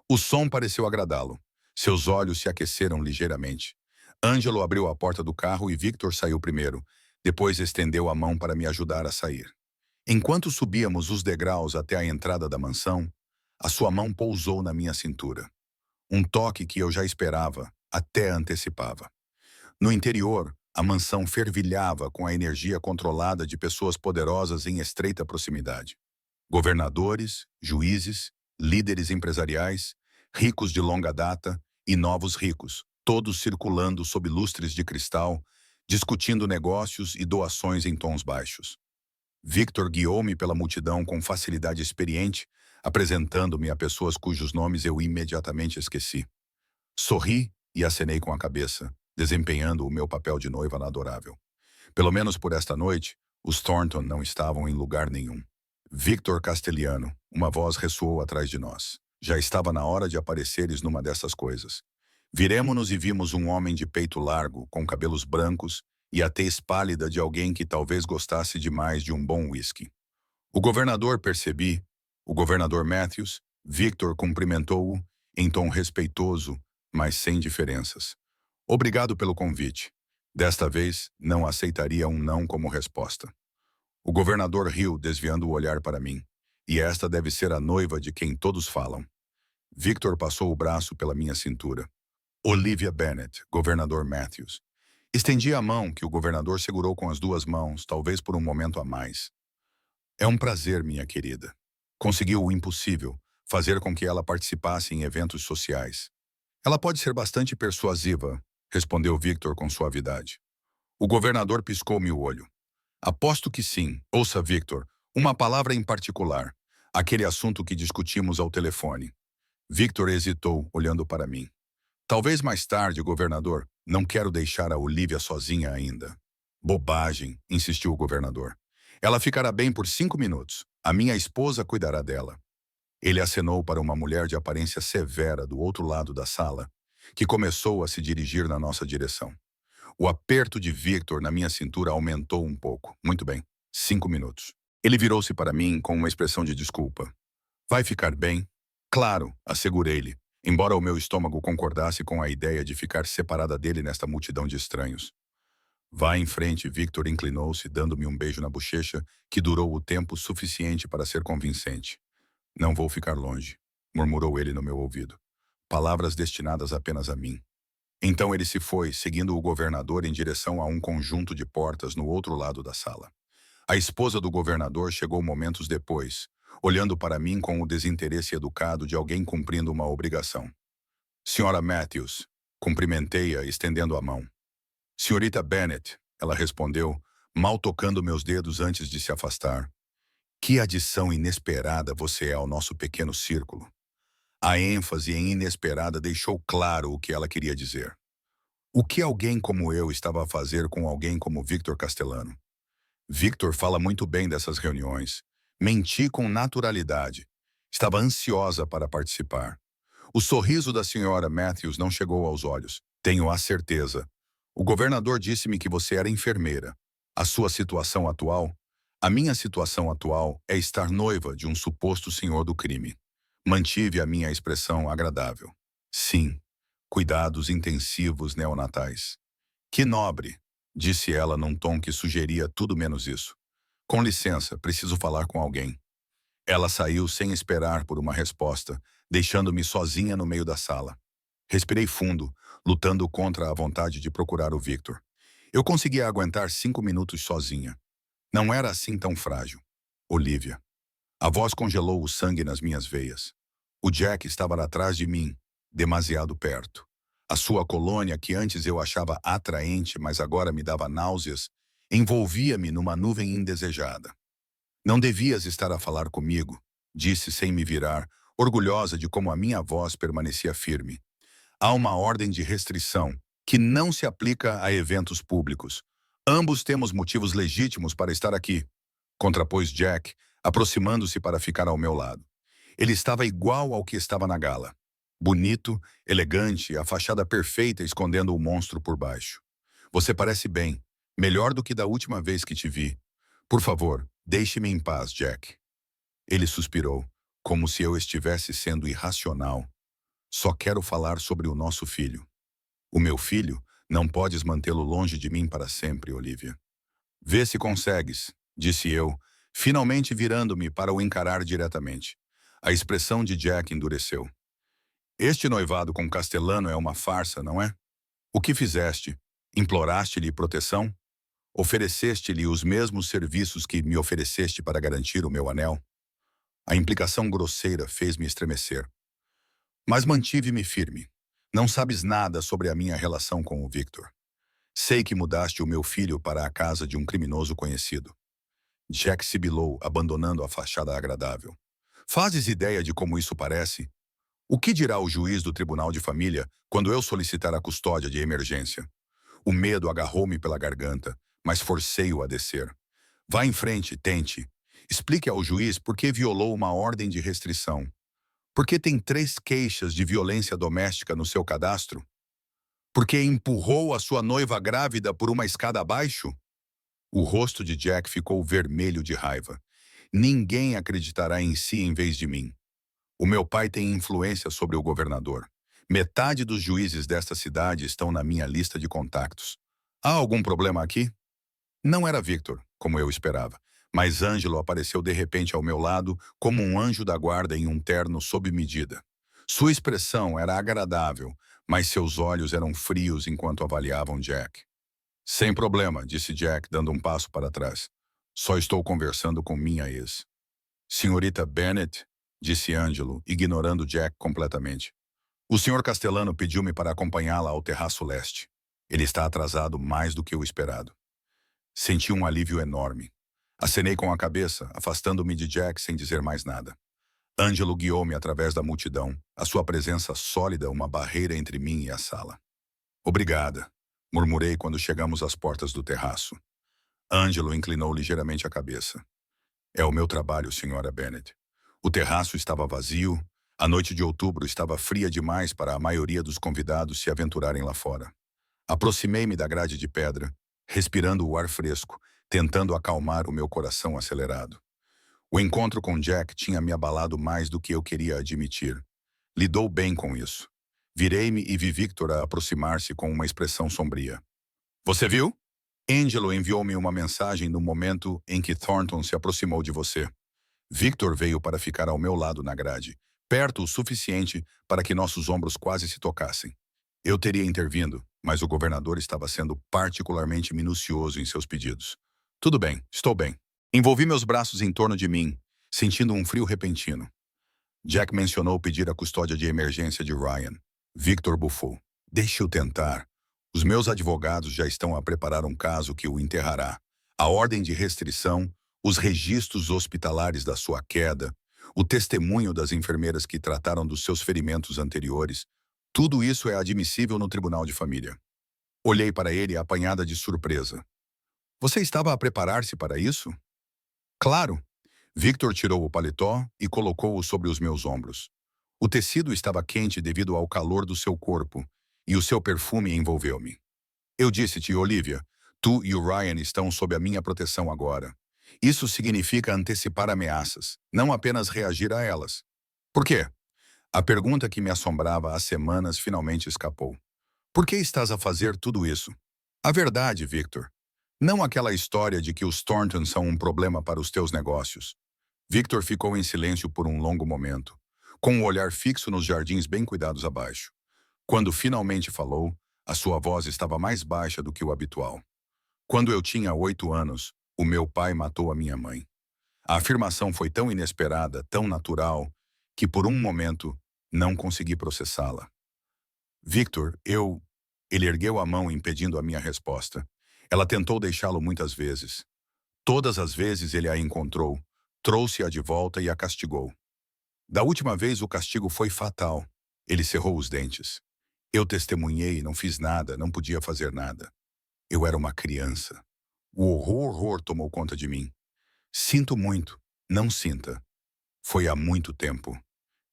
O som pareceu agradá-lo. Seus olhos se aqueceram ligeiramente. Ângelo abriu a porta do carro e Victor saiu primeiro. Depois estendeu a mão para me ajudar a sair. Enquanto subíamos os degraus até a entrada da mansão, a sua mão pousou na minha cintura. Um toque que eu já esperava, até antecipava. No interior, a mansão fervilhava com a energia controlada de pessoas poderosas em estreita proximidade. Governadores, juízes, líderes empresariais, ricos de longa data e novos ricos, todos circulando sob lustres de cristal, discutindo negócios e doações em tons baixos. Victor guiou-me pela multidão com facilidade experiente, apresentando-me a pessoas cujos nomes eu imediatamente esqueci. Sorri e acenei com a cabeça, desempenhando o meu papel de noiva adorável. Pelo menos por esta noite, os Thornton não estavam em lugar nenhum. Victor Castelhano, uma voz ressoou atrás de nós. Já estava na hora de apareceres numa dessas coisas. Viremo-nos e vimos um homem de peito largo, com cabelos brancos e a tez pálida de alguém que talvez gostasse demais de um bom whisky. O governador percebi, o governador Matthews, Victor cumprimentou-o em tom respeitoso, mas sem diferenças. Obrigado pelo convite. Desta vez, não aceitaria um não como resposta. O governador riu, desviando o olhar para mim. E esta deve ser a noiva de quem todos falam. Victor passou o braço pela minha cintura. Olivia Bennet, governador Matthews. Estendi a mão, que o governador segurou com as duas mãos, talvez por um momento a mais. É um prazer, minha querida. Conseguiu o impossível, fazer com que ela participasse em eventos sociais. Ela pode ser bastante persuasiva, respondeu Victor com suavidade. O governador piscou-me o olho. Aposto que sim. Ouça, Victor, uma palavra em particular. Aquele assunto que discutimos ao telefone. Victor hesitou, olhando para mim. Talvez mais tarde, governador. Não quero deixar a Olivia sozinha ainda. Bobagem, insistiu o governador. Ela ficará bem por 5 minutos. A minha esposa cuidará dela. Ele acenou para uma mulher de aparência severa do outro lado da sala, que começou a se dirigir na nossa direção. O aperto de Victor na minha cintura aumentou um pouco. Muito bem, 5 minutos. Ele virou-se para mim com uma expressão de desculpa. Vai ficar bem? Claro, assegurei-lhe, embora o meu estômago concordasse com a ideia de ficar separada dele nesta multidão de estranhos. Vá em frente, Victor inclinou-se, dando-me um beijo na bochecha, que durou o tempo suficiente para ser convincente. Não vou ficar longe, murmurou ele no meu ouvido. Palavras destinadas apenas a mim. Então ele se foi, seguindo o governador em direção a um conjunto de portas no outro lado da sala. A esposa do governador chegou momentos depois, olhando para mim com o desinteresse educado de alguém cumprindo uma obrigação. Senhora Matthews, cumprimentei-a, estendendo a mão. Senhorita Bennet, ela respondeu, mal tocando meus dedos antes de se afastar. Que adição inesperada você é ao nosso pequeno círculo. A ênfase em inesperada deixou claro o que ela queria dizer. O que alguém como eu estava a fazer com alguém como Victor Castellano? Victor fala muito bem dessas reuniões. Menti com naturalidade. Estava ansiosa para participar. O sorriso da senhora Matthews não chegou aos olhos. Tenho a certeza. O governador disse-me que você era enfermeira. A sua situação atual? A minha situação atual é estar noiva de um suposto senhor do crime. Mantive a minha expressão agradável. Sim, cuidados intensivos neonatais. Que nobre, disse ela num tom que sugeria tudo menos isso. Com licença, preciso falar com alguém. Ela saiu sem esperar por uma resposta, deixando-me sozinha no meio da sala. Respirei fundo, lutando contra a vontade de procurar o Victor. Eu conseguia aguentar 5 minutos sozinha. Não era assim tão frágil. Olivia. A voz congelou o sangue nas minhas veias. O Jack estava atrás de mim, demasiado perto. A sua colônia, que antes eu achava atraente, mas agora me dava náuseas, envolvia-me numa nuvem indesejada. Não devias estar a falar comigo, disse sem me virar, orgulhosa de como a minha voz permanecia firme. Há uma ordem de restrição, que não se aplica a eventos públicos. Ambos temos motivos legítimos para estar aqui, contrapôs Jack, aproximando-se para ficar ao meu lado. Ele estava igual ao que estava na gala. Bonito, elegante, a fachada perfeita escondendo o monstro por baixo. Você parece bem, melhor do que da última vez que te vi. Por favor, deixe-me em paz, Jack. Ele suspirou, como se eu estivesse sendo irracional. Só quero falar sobre o nosso filho. O meu filho? Não podes mantê-lo longe de mim para sempre, Olivia. Vê se consegues, disse eu, finalmente virando-me para o encarar diretamente. A expressão de Jack endureceu. Este noivado com Castellano é uma farsa, não é? O que fizeste? Imploraste-lhe proteção? Ofereceste-lhe os mesmos serviços que me ofereceste para garantir o meu anel? A implicação grosseira fez-me estremecer. Mas mantive-me firme. Não sabes nada sobre a minha relação com o Victor. Sei que mudaste o meu filho para a casa de um criminoso conhecido. Jack sibilou, abandonando a fachada agradável. Fazes ideia de como isso parece? O que dirá o juiz do Tribunal de Família quando eu solicitar a custódia de emergência? O medo agarrou-me pela garganta, mas forcei-o a descer. Vá em frente, tente. Explique ao juiz por que violou uma ordem de restrição. Por que tem 3 queixas de violência doméstica no seu cadastro? Por que empurrou a sua noiva grávida por uma escada abaixo? O rosto de Jack ficou vermelho de raiva. Ninguém acreditará em si em vez de mim. O meu pai tem influência sobre o governador. Metade dos juízes desta cidade estão na minha lista de contactos. Há algum problema aqui? Não era Victor, como eu esperava, Mas Ângelo apareceu de repente ao meu lado como um anjo da guarda em um terno sob medida. Sua expressão era agradável, mas seus olhos eram frios enquanto avaliavam Jack. Sem problema, disse Jack, dando um passo para trás. Só estou conversando com minha ex. Senhorita Bennet, disse Ângelo, ignorando Jack completamente. O senhor Castellano pediu-me para acompanhá-la ao terraço leste. Ele está atrasado mais do que o esperado. Senti um alívio enorme. Acenei com a cabeça, afastando-me de Jack sem dizer mais nada. Ângelo guiou-me através da multidão, a sua presença sólida uma barreira entre mim e a sala. Obrigada, murmurei quando chegamos às portas do terraço. Ângelo inclinou ligeiramente a cabeça. É o meu trabalho, senhora Bennet. O terraço estava vazio, a noite de outubro estava fria demais para a maioria dos convidados se aventurarem lá fora. Aproximei-me da grade de pedra, respirando o ar fresco, tentando acalmar o meu coração acelerado. O encontro com Jack tinha me abalado mais do que eu queria admitir. Lidou bem com isso. Virei-me e vi Victor a aproximar-se com uma expressão sombria. Você viu? Angelo enviou-me uma mensagem no momento em que Thornton se aproximou de você. Victor veio para ficar ao meu lado na grade, perto o suficiente para que nossos ombros quase se tocassem. Eu teria intervindo, mas o governador estava sendo particularmente minucioso em seus pedidos. Tudo bem, estou bem. Envolvi meus braços em torno de mim, sentindo um frio repentino. Jack mencionou pedir a custódia de emergência de Ryan. Victor bufou. Deixe-o tentar. Os meus advogados já estão a preparar um caso que o enterrará. A ordem de restrição, os registros hospitalares da sua queda, o testemunho das enfermeiras que trataram dos seus ferimentos anteriores, tudo isso é admissível no tribunal de família. Olhei para ele apanhada de surpresa. Você estava a preparar-se para isso? Claro. Victor tirou o paletó e colocou-o sobre os meus ombros. O tecido estava quente devido ao calor do seu corpo, e o seu perfume envolveu-me. Eu disse-te, Olivia, tu e o Ryan estão sob a minha proteção agora. Isso significa antecipar ameaças, não apenas reagir a elas. Por quê? A pergunta que me assombrava há semanas finalmente escapou. Por que estás a fazer tudo isso? A verdade, Victor. Não aquela história de que os Thornton são um problema para os teus negócios. Victor ficou em silêncio por um longo momento, com o olhar fixo nos jardins bem cuidados abaixo. Quando finalmente falou, a sua voz estava mais baixa do que o habitual. Quando eu tinha 8 anos, o meu pai matou a minha mãe. A afirmação foi tão inesperada, tão natural, que por um momento não consegui processá-la. Victor, eu... Ele ergueu a mão impedindo a minha resposta. Ela tentou deixá-lo muitas vezes. Todas as vezes ele a encontrou, trouxe-a de volta e a castigou. Da última vez o castigo foi fatal. Ele cerrou os dentes. Eu testemunhei, não fiz nada, não podia fazer nada. Eu era uma criança. O horror tomou conta de mim. Sinto muito. Não sinta. Foi há muito tempo.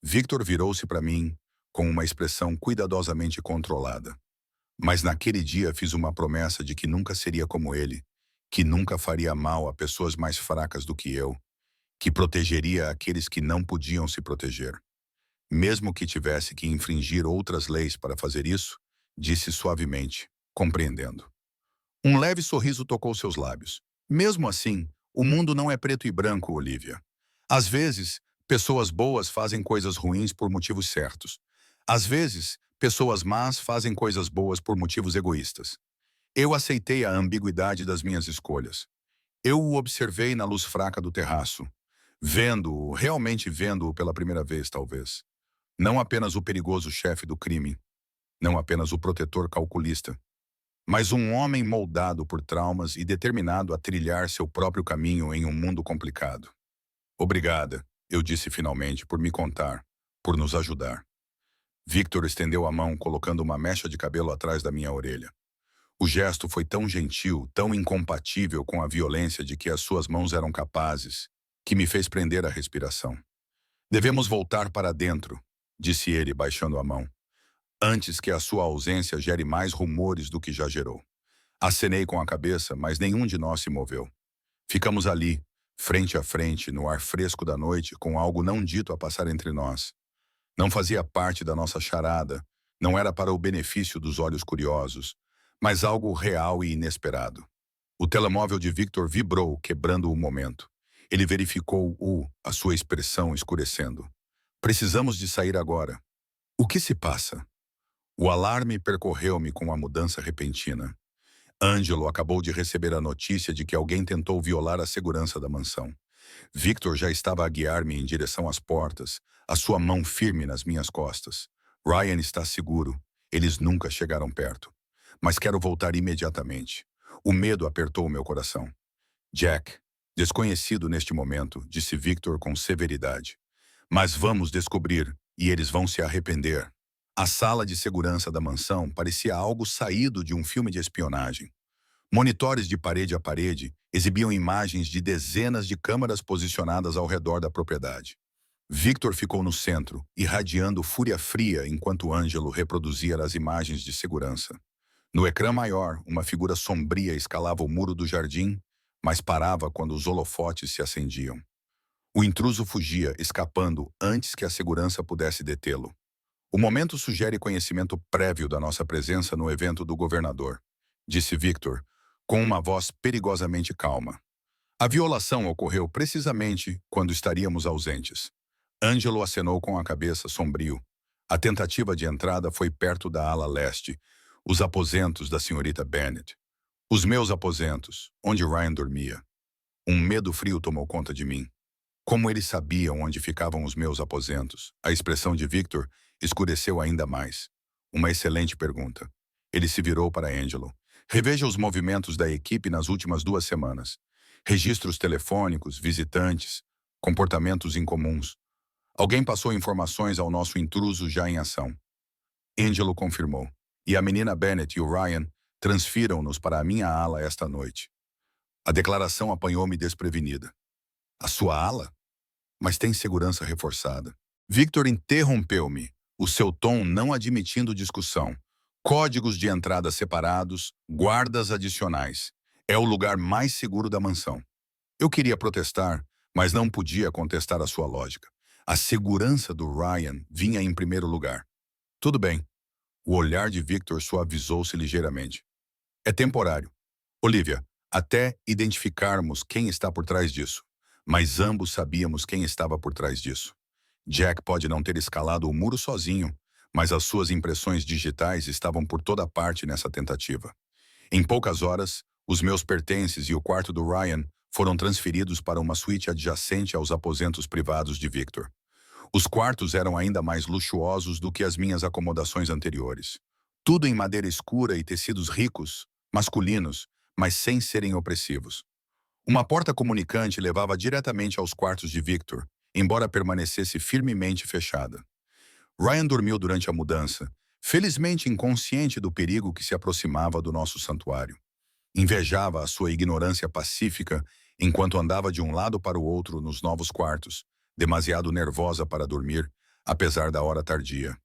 Victor virou-se para mim com uma expressão cuidadosamente controlada. Mas naquele dia fiz uma promessa de que nunca seria como ele, que nunca faria mal a pessoas mais fracas do que eu, que protegeria aqueles que não podiam se proteger. Mesmo que tivesse que infringir outras leis para fazer isso, disse suavemente, compreendendo. Um leve sorriso tocou seus lábios. Mesmo assim, o mundo não é preto e branco, Olivia. Às vezes, pessoas boas fazem coisas ruins por motivos certos. Às vezes, pessoas más fazem coisas boas por motivos egoístas. Eu aceitei a ambiguidade das minhas escolhas. Eu o observei na luz fraca do terraço, vendo-o, realmente vendo-o pela primeira vez, talvez. Não apenas o perigoso chefe do crime, não apenas o protetor calculista, mas um homem moldado por traumas e determinado a trilhar seu próprio caminho em um mundo complicado. Obrigada, eu disse finalmente, por me contar, por nos ajudar. Victor estendeu a mão, colocando uma mecha de cabelo atrás da minha orelha. O gesto foi tão gentil, tão incompatível com a violência de que as suas mãos eram capazes, que me fez prender a respiração. Devemos voltar para dentro, disse ele, baixando a mão, antes que a sua ausência gere mais rumores do que já gerou. Acenei com a cabeça, mas nenhum de nós se moveu. Ficamos ali, frente a frente, no ar fresco da noite, com algo não dito a passar entre nós. Não fazia parte da nossa charada, não era para o benefício dos olhos curiosos, mas algo real e inesperado. O telemóvel de Victor vibrou, quebrando o momento. Ele verificou a sua expressão escurecendo. Precisamos de sair agora. O que se passa? O alarme percorreu-me com uma mudança repentina. Angelo acabou de receber a notícia de que alguém tentou violar a segurança da mansão. Victor já estava a guiar-me em direção às portas, a sua mão firme nas minhas costas. Ryan está seguro. Eles nunca chegaram perto. Mas quero voltar imediatamente. O medo apertou meu coração. Jack, desconhecido neste momento, disse Victor com severidade. Mas vamos descobrir, e eles vão se arrepender. A sala de segurança da mansão parecia algo saído de um filme de espionagem. Monitores de parede a parede exibiam imagens de dezenas de câmaras posicionadas ao redor da propriedade. Victor ficou no centro, irradiando fúria fria enquanto Angelo reproduzia as imagens de segurança. No ecrã maior, uma figura sombria escalava o muro do jardim, mas parava quando os holofotes se acendiam. O intruso fugia, escapando antes que a segurança pudesse detê-lo. O momento sugere conhecimento prévio da nossa presença no evento do governador, disse Victor, com uma voz perigosamente calma. A violação ocorreu precisamente quando estaríamos ausentes. Angelo acenou com a cabeça sombrio. A tentativa de entrada foi perto da ala leste, os aposentos da senhorita Bennet. Os meus aposentos, onde Ryan dormia. Um medo frio tomou conta de mim. Como eles sabiam onde ficavam os meus aposentos? A expressão de Victor escureceu ainda mais. Uma excelente pergunta. Ele se virou para Angelo. Reveja os movimentos da equipe nas últimas 2 semanas. Registros telefônicos, visitantes, comportamentos incomuns. Alguém passou informações ao nosso intruso já em ação. Angelo confirmou. E a menina Bennet e o Ryan transfiram-nos para a minha ala esta noite. A declaração apanhou-me desprevenida. A sua ala? Mas tem segurança reforçada. Victor interrompeu-me, o seu tom não admitindo discussão. Códigos de entrada separados, guardas adicionais. É o lugar mais seguro da mansão. Eu queria protestar, mas não podia contestar a sua lógica. A segurança do Ryan vinha em primeiro lugar. Tudo bem. O olhar de Victor suavizou-se ligeiramente. É temporário. Olivia, até identificarmos quem está por trás disso. Mas ambos sabíamos quem estava por trás disso. Jack pode não ter escalado o muro sozinho, mas as suas impressões digitais estavam por toda parte nessa tentativa. Em poucas horas, os meus pertences e o quarto do Ryan foram transferidos para uma suíte adjacente aos aposentos privados de Victor. Os quartos eram ainda mais luxuosos do que as minhas acomodações anteriores. Tudo em madeira escura e tecidos ricos, masculinos, mas sem serem opressivos. Uma porta comunicante levava diretamente aos quartos de Victor, embora permanecesse firmemente fechada. Ryan dormiu durante a mudança, felizmente inconsciente do perigo que se aproximava do nosso santuário. Invejava a sua ignorância pacífica enquanto andava de um lado para o outro nos novos quartos, demasiado nervosa para dormir, apesar da hora tardia.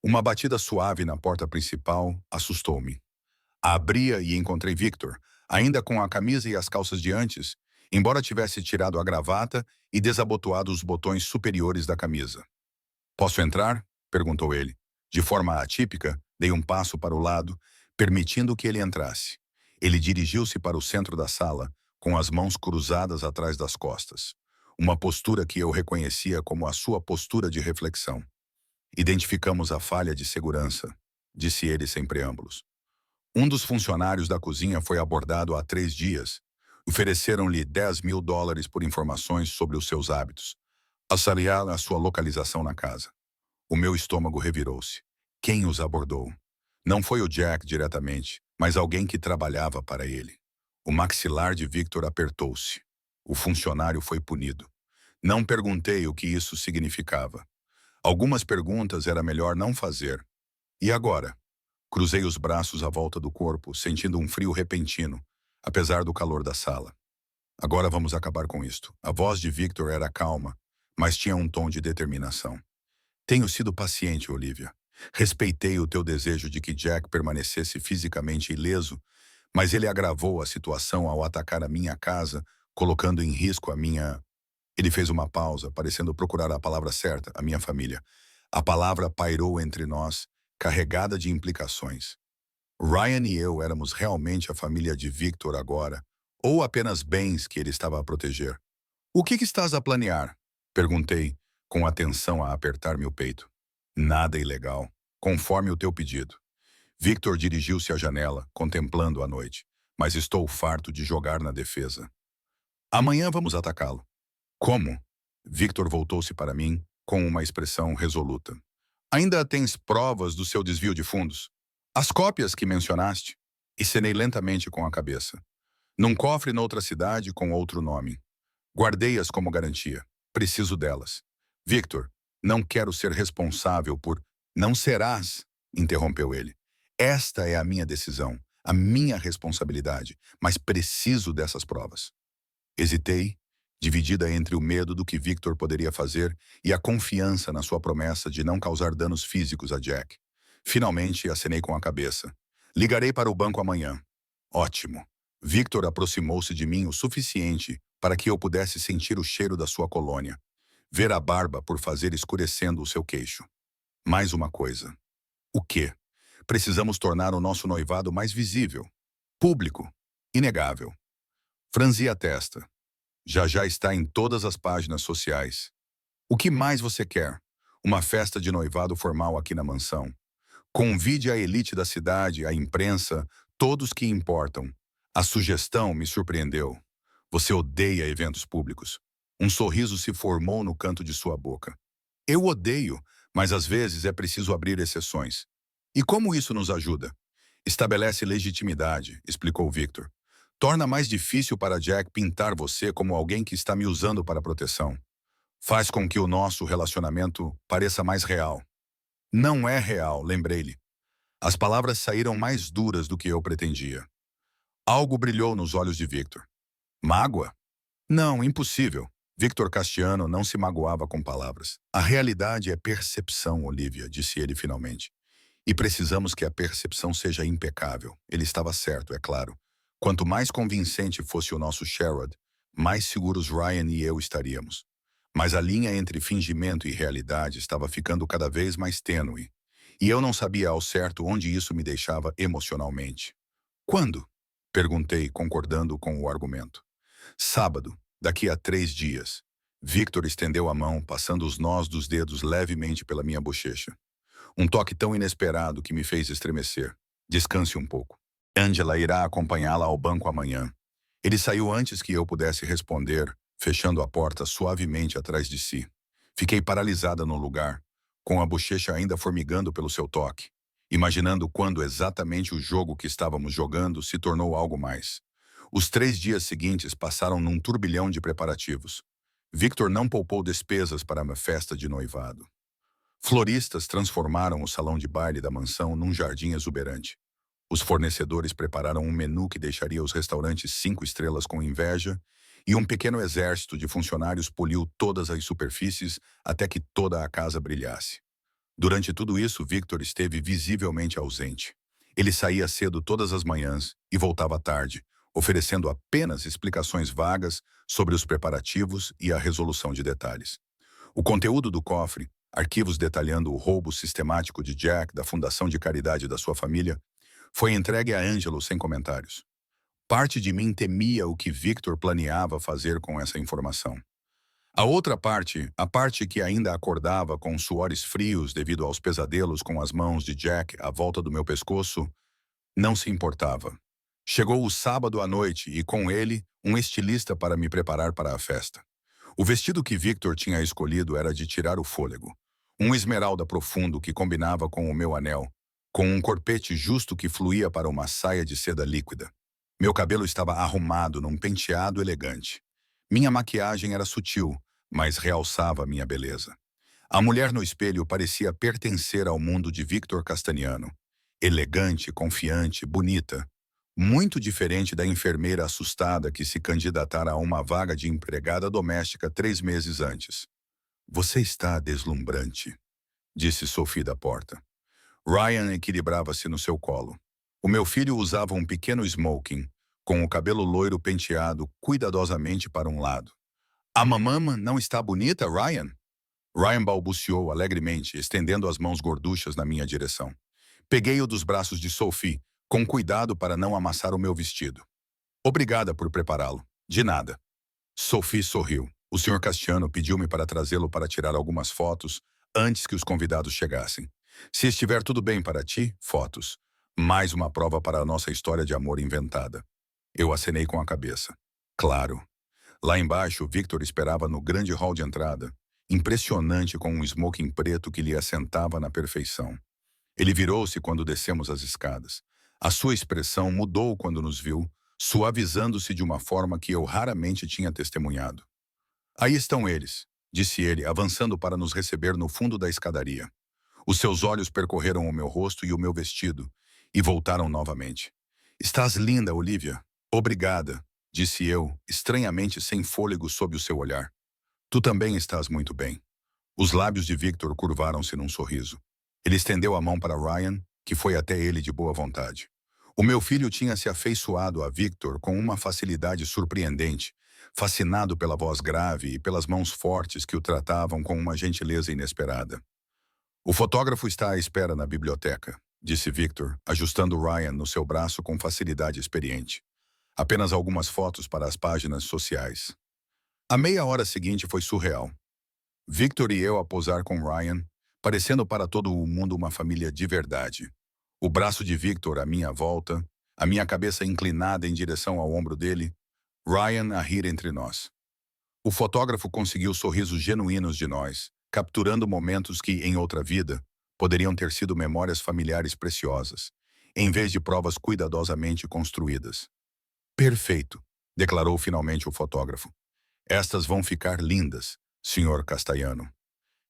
Uma batida suave na porta principal assustou-me. Abria e encontrei Victor, ainda com a camisa e as calças de antes, embora tivesse tirado a gravata e desabotoado os botões superiores da camisa. "Posso entrar?" perguntou ele. De forma atípica, dei um passo para o lado, permitindo que ele entrasse. Ele dirigiu-se para o centro da sala, com as mãos cruzadas atrás das costas. Uma postura que eu reconhecia como a sua postura de reflexão. "Identificamos a falha de segurança", disse ele sem preâmbulos. "Um dos funcionários da cozinha foi abordado há 3 dias. Ofereceram-lhe $10.000 por informações sobre os seus hábitos. Assaliaram a sua localização na casa." O meu estômago revirou-se. Quem os abordou? Não foi o Jack diretamente, mas alguém que trabalhava para ele. O maxilar de Victor apertou-se. O funcionário foi punido. Não perguntei o que isso significava. Algumas perguntas era melhor não fazer. E agora? Cruzei os braços à volta do corpo, sentindo um frio repentino, apesar do calor da sala. "Agora vamos acabar com isto." A voz de Victor era calma, mas tinha um tom de determinação. "Tenho sido paciente, Olivia. Respeitei o teu desejo de que Jack permanecesse fisicamente ileso, mas ele agravou a situação ao atacar a minha casa, colocando em risco a minha..." Ele fez uma pausa, parecendo procurar a palavra certa, a minha família. A palavra pairou entre nós, carregada de implicações. Ryan e eu éramos realmente a família de Victor agora, ou apenas bens que ele estava a proteger? O que estás a planear? Perguntei, com atenção a apertar meu peito. Nada ilegal, conforme o teu pedido. Victor dirigiu-se à janela, contemplando a noite. Mas estou farto de jogar na defesa. Amanhã vamos atacá-lo. Como? Victor voltou-se para mim, com uma expressão resoluta. Ainda tens provas do seu desvio de fundos? As cópias que mencionaste? E cenei lentamente com a cabeça. Num cofre noutra cidade com outro nome. Guardei-as como garantia. Preciso delas. Victor, não quero ser responsável por... Não serás, interrompeu ele. Esta é a minha decisão, a minha responsabilidade, mas preciso dessas provas. Hesitei, dividida entre o medo do que Victor poderia fazer e a confiança na sua promessa de não causar danos físicos a Jack. Finalmente, acenei com a cabeça. Ligarei para o banco amanhã. Ótimo. Victor aproximou-se de mim o suficiente para que eu pudesse sentir o cheiro da sua colônia, ver a barba por fazer escurecendo o seu queixo. Mais uma coisa. O quê? Precisamos tornar o nosso noivado mais visível, público, inegável. Franzi a testa. Já já está em todas as páginas sociais. O que mais você quer? Uma festa de noivado formal aqui na mansão. Convide a elite da cidade, a imprensa, todos que importam. A sugestão me surpreendeu. Você odeia eventos públicos. Um sorriso se formou no canto de sua boca. Eu odeio, mas às vezes é preciso abrir exceções. E como isso nos ajuda? Estabelece legitimidade, explicou Victor. Torna mais difícil para Jack pintar você como alguém que está me usando para proteção. Faz com que o nosso relacionamento pareça mais real. Não é real, lembrei-lhe. As palavras saíram mais duras do que eu pretendia. Algo brilhou nos olhos de Victor. Mágoa? Não, impossível. Victor Castiano não se magoava com palavras. A realidade é percepção, Olivia, disse ele finalmente. E precisamos que a percepção seja impecável. Ele estava certo, é claro. Quanto mais convincente fosse o nosso Sherrod, mais seguros Ryan e eu estaríamos. Mas a linha entre fingimento e realidade estava ficando cada vez mais tênue. E eu não sabia ao certo onde isso me deixava emocionalmente. Quando? Perguntei, concordando com o argumento. Sábado, daqui a 3 dias. Victor estendeu a mão, passando os nós dos dedos levemente pela minha bochecha. Um toque tão inesperado que me fez estremecer. Descanse um pouco. Angela irá acompanhá-la ao banco amanhã. Ele saiu antes que eu pudesse responder, fechando a porta suavemente atrás de si. Fiquei paralisada no lugar, com a bochecha ainda formigando pelo seu toque, imaginando quando exatamente o jogo que estávamos jogando se tornou algo mais. Os 3 dias seguintes passaram num turbilhão de preparativos. Victor não poupou despesas para uma festa de noivado. Floristas transformaram o salão de baile da mansão num jardim exuberante. Os fornecedores prepararam um menu que deixaria os restaurantes 5 estrelas com inveja, e um pequeno exército de funcionários poliu todas as superfícies até que toda a casa brilhasse. Durante tudo isso, Victor esteve visivelmente ausente. Ele saía cedo todas as manhãs e voltava tarde, oferecendo apenas explicações vagas sobre os preparativos e a resolução de detalhes. O conteúdo do cofre, arquivos detalhando o roubo sistemático de Jack da fundação de caridade da sua família, foi entregue a Angelo sem comentários. Parte de mim temia o que Victor planeava fazer com essa informação. A outra parte, a parte que ainda acordava com suores frios devido aos pesadelos com as mãos de Jack à volta do meu pescoço, não se importava. Chegou o sábado à noite e, com ele, um estilista para me preparar para a festa. O vestido que Victor tinha escolhido era de tirar o fôlego. Um esmeralda profundo que combinava com o meu anel, com um corpete justo que fluía para uma saia de seda líquida. Meu cabelo estava arrumado num penteado elegante. Minha maquiagem era sutil, mas realçava minha beleza. A mulher no espelho parecia pertencer ao mundo de Victor Castaniano. Elegante, confiante, bonita. Muito diferente da enfermeira assustada que se candidatara a uma vaga de empregada doméstica 3 meses antes. Você está deslumbrante, disse Sophie da porta. Ryan equilibrava-se no seu colo. O meu filho usava um pequeno smoking, com o cabelo loiro penteado cuidadosamente para um lado. A mamama não está bonita, Ryan? Ryan balbuciou alegremente, estendendo as mãos gorduchas na minha direção. Peguei-o dos braços de Sophie, com cuidado para não amassar o meu vestido. Obrigada por prepará-lo. De nada. Sophie sorriu. O Sr. Castiano pediu-me para trazê-lo para tirar algumas fotos antes que os convidados chegassem. Se estiver tudo bem para ti, fotos. Mais uma prova para a nossa história de amor inventada. Eu acenei com a cabeça. Claro. Lá embaixo, Victor esperava no grande hall de entrada, impressionante com um smoking preto que lhe assentava na perfeição. Ele virou-se quando descemos as escadas. A sua expressão mudou quando nos viu, suavizando-se de uma forma que eu raramente tinha testemunhado. Aí estão eles, disse ele, avançando para nos receber no fundo da escadaria. Os seus olhos percorreram o meu rosto e o meu vestido, e voltaram novamente. Estás linda, Olivia. Obrigada, disse eu, estranhamente sem fôlego sob o seu olhar. Tu também estás muito bem. Os lábios de Victor curvaram-se num sorriso. Ele estendeu a mão para Ryan, que foi até ele de boa vontade. O meu filho tinha se afeiçoado a Victor com uma facilidade surpreendente, fascinado pela voz grave e pelas mãos fortes que o tratavam com uma gentileza inesperada. O fotógrafo está à espera na biblioteca, disse Victor, ajustando Ryan no seu braço com facilidade experiente. Apenas algumas fotos para as páginas sociais. A meia hora seguinte foi surreal. Victor e eu a posar com Ryan, parecendo para todo o mundo uma família de verdade. O braço de Victor à minha volta, a minha cabeça inclinada em direção ao ombro dele, Ryan a rir entre nós. O fotógrafo conseguiu sorrisos genuínos de nós, capturando momentos que, em outra vida, poderiam ter sido memórias familiares preciosas, em vez de provas cuidadosamente construídas. Perfeito, declarou finalmente o fotógrafo. Estas vão ficar lindas, Sr. Castellano.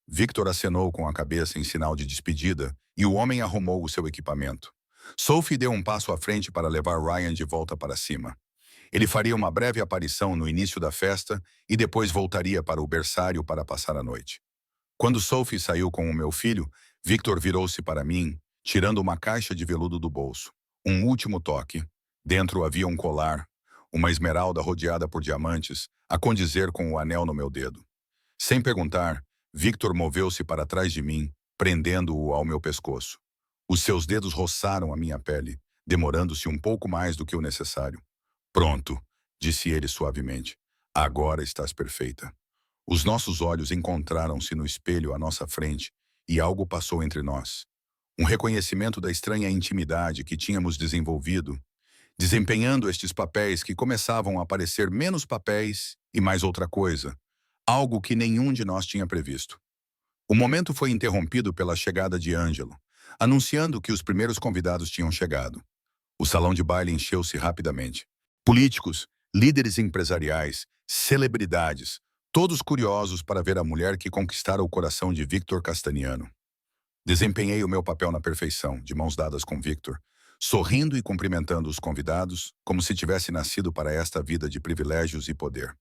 Victor acenou com a cabeça em sinal de despedida e o homem arrumou o seu equipamento. Sophie deu um passo à frente para levar Ryan de volta para cima. Ele faria uma breve aparição no início da festa e depois voltaria para o berçário para passar a noite. Quando Sophie saiu com o meu filho, Victor virou-se para mim, tirando uma caixa de veludo do bolso. Um último toque. Dentro havia um colar, uma esmeralda rodeada por diamantes, a condizer com o anel no meu dedo. Sem perguntar, Victor moveu-se para trás de mim, prendendo-o ao meu pescoço. Os seus dedos roçaram a minha pele, demorando-se um pouco mais do que o necessário. Pronto, disse ele suavemente. Agora estás perfeita. Os nossos olhos encontraram-se no espelho à nossa frente e algo passou entre nós. Um reconhecimento da estranha intimidade que tínhamos desenvolvido, desempenhando estes papéis que começavam a parecer menos papéis e mais outra coisa, algo que nenhum de nós tinha previsto. O momento foi interrompido pela chegada de Ângelo, anunciando que os primeiros convidados tinham chegado. O salão de baile encheu-se rapidamente. Políticos, líderes empresariais, celebridades, todos curiosos para ver a mulher que conquistara o coração de Victor Castagnano. Desempenhei o meu papel na perfeição, de mãos dadas com Victor, sorrindo e cumprimentando os convidados, como se tivesse nascido para esta vida de privilégios e poder.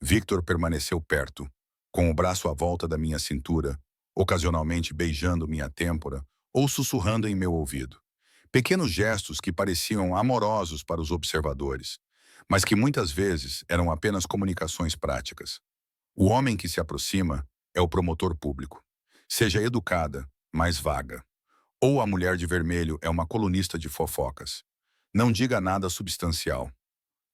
Victor permaneceu perto, com o braço à volta da minha cintura, ocasionalmente beijando minha têmpora ou sussurrando em meu ouvido. Pequenos gestos que pareciam amorosos para os observadores, mas que muitas vezes eram apenas comunicações práticas. O homem que se aproxima é o promotor público. Seja educada, mas vaga. Ou a mulher de vermelho é uma colunista de fofocas. Não diga nada substancial.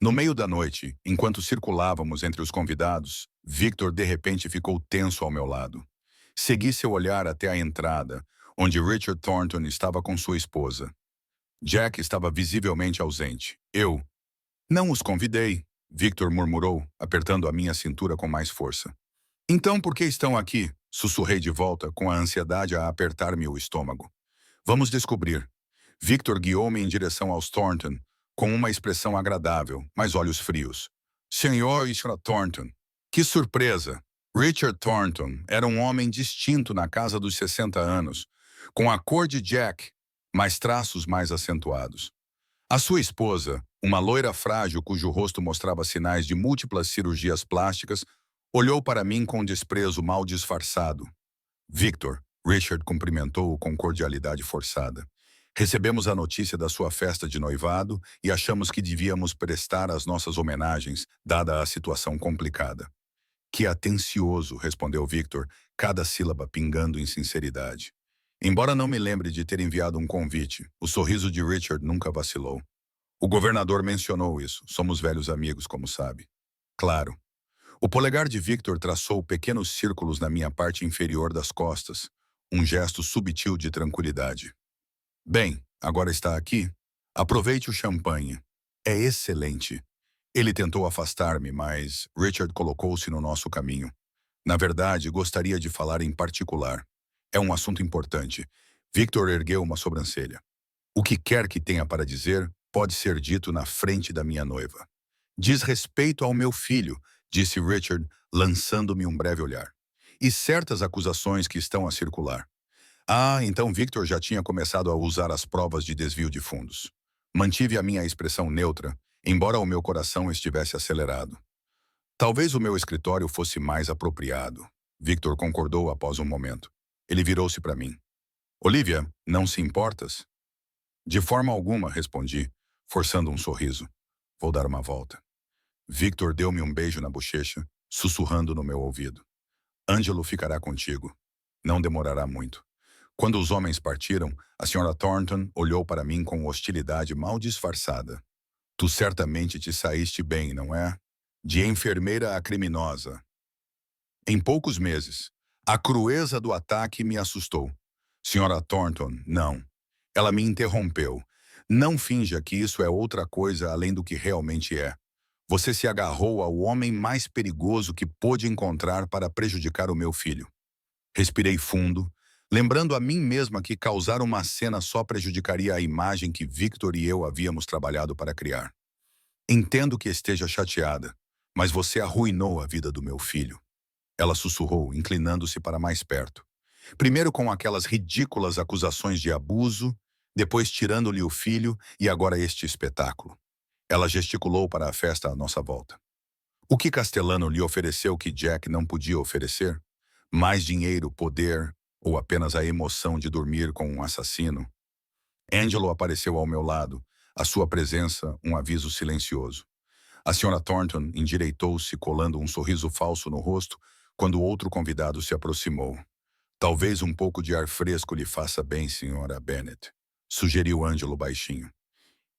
No meio da noite, enquanto circulávamos entre os convidados, Victor de repente ficou tenso ao meu lado. Segui seu olhar até a entrada, onde Richard Thornton estava com sua esposa. Jack estava visivelmente ausente. Eu não os convidei, Victor murmurou, apertando a minha cintura com mais força. Então por que estão aqui? Sussurrei de volta, com a ansiedade a apertar-me o estômago. Vamos descobrir. Victor guiou-me em direção aos Thornton, com uma expressão agradável, mas olhos frios. Senhor Richard Thornton. Que surpresa! Richard Thornton era um homem distinto na casa dos 60 anos, com a cor de Jack, mas traços mais acentuados. A sua esposa, uma loira frágil cujo rosto mostrava sinais de múltiplas cirurgias plásticas, olhou para mim com desprezo mal disfarçado. Victor, Richard cumprimentou-o com cordialidade forçada. Recebemos a notícia da sua festa de noivado e achamos que devíamos prestar as nossas homenagens, dada a situação complicada. Que atencioso, respondeu Victor, cada sílaba pingando em sinceridade. Embora não me lembre de ter enviado um convite, o sorriso de Richard nunca vacilou. O governador mencionou isso. Somos velhos amigos, como sabe. Claro. O polegar de Victor traçou pequenos círculos na minha parte inferior das costas, um gesto subtil de tranquilidade. Bem, agora está aqui. Aproveite o champanhe. É excelente. Ele tentou afastar-me, mas Richard colocou-se no nosso caminho. Na verdade, gostaria de falar em particular. É um assunto importante. Victor ergueu uma sobrancelha. O que quer que tenha para dizer pode ser dito na frente da minha noiva. Diz respeito ao meu filho, disse Richard, lançando-me um breve olhar. E certas acusações que estão a circular. Ah, então Victor já tinha começado a usar as provas de desvio de fundos. Mantive a minha expressão neutra, embora o meu coração estivesse acelerado. Talvez o meu escritório fosse mais apropriado. Victor concordou após um momento. Ele virou-se para mim. Olivia, não se importas? De forma alguma, respondi, forçando um sorriso. Vou dar uma volta. Victor deu-me um beijo na bochecha, sussurrando no meu ouvido. Ângelo ficará contigo. Não demorará muito. Quando os homens partiram, a senhora Thornton olhou para mim com hostilidade mal disfarçada. Tu certamente te saíste bem, não é? De enfermeira a criminosa. Em poucos meses, a crueza do ataque me assustou. Senhora Thornton, não. Ela me interrompeu. Não finja que isso é outra coisa além do que realmente é. Você se agarrou ao homem mais perigoso que pôde encontrar para prejudicar o meu filho. Respirei fundo, lembrando a mim mesma que causar uma cena só prejudicaria a imagem que Victor e eu havíamos trabalhado para criar. Entendo que esteja chateada, mas você arruinou a vida do meu filho. Ela sussurrou, inclinando-se para mais perto. Primeiro com aquelas ridículas acusações de abuso, depois tirando-lhe o filho e agora este espetáculo. Ela gesticulou para a festa à nossa volta. O que Castellano lhe ofereceu que Jack não podia oferecer? Mais dinheiro, poder ou apenas a emoção de dormir com um assassino? Angelo apareceu ao meu lado, a sua presença um aviso silencioso. A senhora Thornton endireitou-se, colando um sorriso falso no rosto, quando outro convidado se aproximou. Talvez um pouco de ar fresco lhe faça bem, senhora Bennet, sugeriu Angelo baixinho.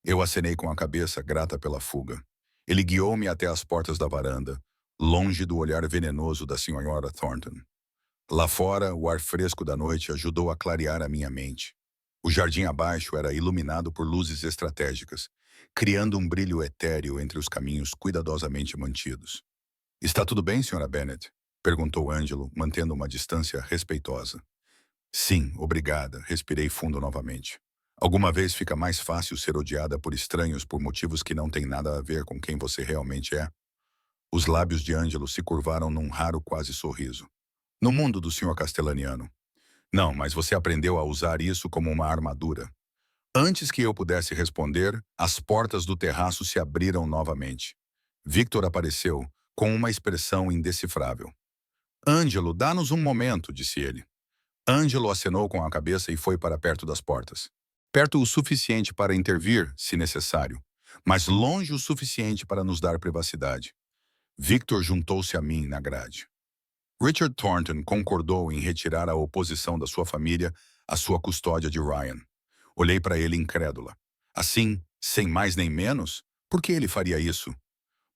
Eu acenei com a cabeça, grata pela fuga. Ele guiou-me até as portas da varanda, longe do olhar venenoso da senhora Thornton. Lá fora, o ar fresco da noite ajudou a clarear a minha mente. O jardim abaixo era iluminado por luzes estratégicas, criando um brilho etéreo entre os caminhos cuidadosamente mantidos. Está tudo bem, senhora Bennet? Perguntou Angelo, mantendo uma distância respeitosa. Sim, obrigada, respirei fundo novamente. Alguma vez fica mais fácil ser odiada por estranhos por motivos que não têm nada a ver com quem você realmente é? Os lábios de Angelo se curvaram num raro quase sorriso. No mundo do senhor Castellaniano. Não, mas você aprendeu a usar isso como uma armadura. Antes que eu pudesse responder, as portas do terraço se abriram novamente. Victor apareceu, com uma expressão indecifrável. Ângelo, dá-nos um momento, disse ele. Ângelo acenou com a cabeça e foi para perto das portas. Perto o suficiente para intervir, se necessário, mas longe o suficiente para nos dar privacidade. Victor juntou-se a mim na grade. Richard Thornton concordou em retirar a oposição da sua família à sua custódia de Ryan. Olhei para ele incrédula. Assim, sem mais nem menos, por que ele faria isso?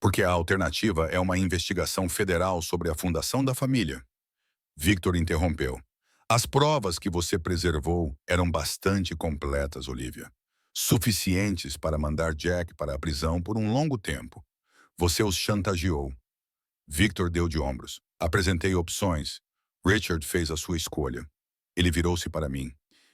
Porque a alternativa é uma investigação federal sobre a fundação da família. Victor interrompeu. As provas que você preservou eram bastante completas, Olivia. Suficientes para mandar Jack para a prisão por um longo tempo. Você os chantageou. Victor deu de ombros. Apresentei opções. Richard fez a sua escolha. Ele virou-se para mim.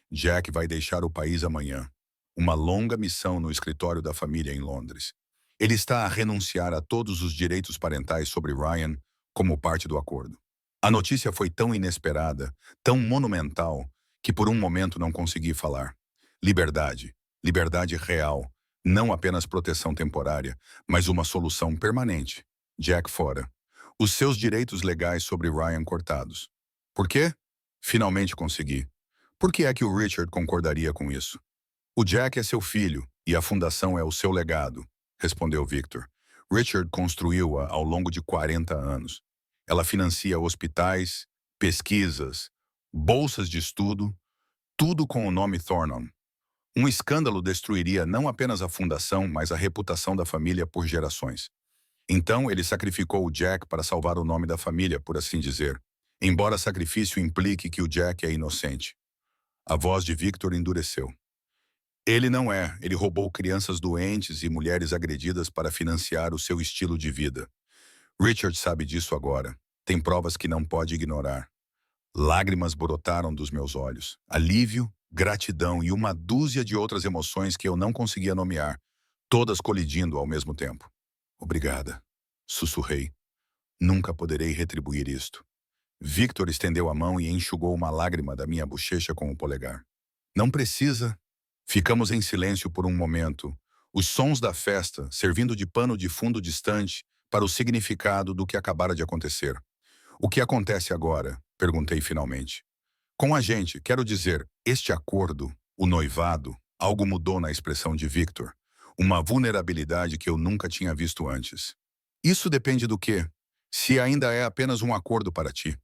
Jack vai deixar o país amanhã. Uma longa missão no escritório da família em Londres. Ele está a renunciar a todos os direitos parentais sobre Ryan como parte do acordo. A notícia foi tão inesperada, tão monumental, que por um momento não consegui falar. Liberdade. Liberdade real. Não apenas proteção temporária, mas uma solução permanente. Jack fora. Os seus direitos legais sobre Ryan cortados. Por quê? Finalmente consegui. Por que é que o Richard concordaria com isso? O Jack é seu filho e a fundação é o seu legado, respondeu Victor. Richard construiu-a ao longo de 40 anos. Ela financia hospitais, pesquisas, bolsas de estudo, tudo com o nome Thornton. Um escândalo destruiria não apenas a fundação, mas a reputação da família por gerações. Então ele sacrificou o Jack para salvar o nome da família, por assim dizer, embora sacrifício implique que o Jack é inocente. A voz de Victor endureceu. Ele não é. Ele roubou crianças doentes e mulheres agredidas para financiar o seu estilo de vida. Richard sabe disso agora. Tem provas que não pode ignorar. Lágrimas brotaram dos meus olhos. Alívio, gratidão e uma dúzia de outras emoções que eu não conseguia nomear, todas colidindo ao mesmo tempo. Obrigada, sussurrei. Nunca poderei retribuir isto. Victor estendeu a mão e enxugou uma lágrima da minha bochecha com o polegar. Não precisa. Ficamos em silêncio por um momento, os sons da festa servindo de pano de fundo distante para o significado do que acabara de acontecer. O que acontece agora? Perguntei finalmente. Com a gente, quero dizer, este acordo, o noivado, algo mudou na expressão de Victor. Uma vulnerabilidade que eu nunca tinha visto antes. Isso depende do quê? Se ainda é apenas um acordo para ti.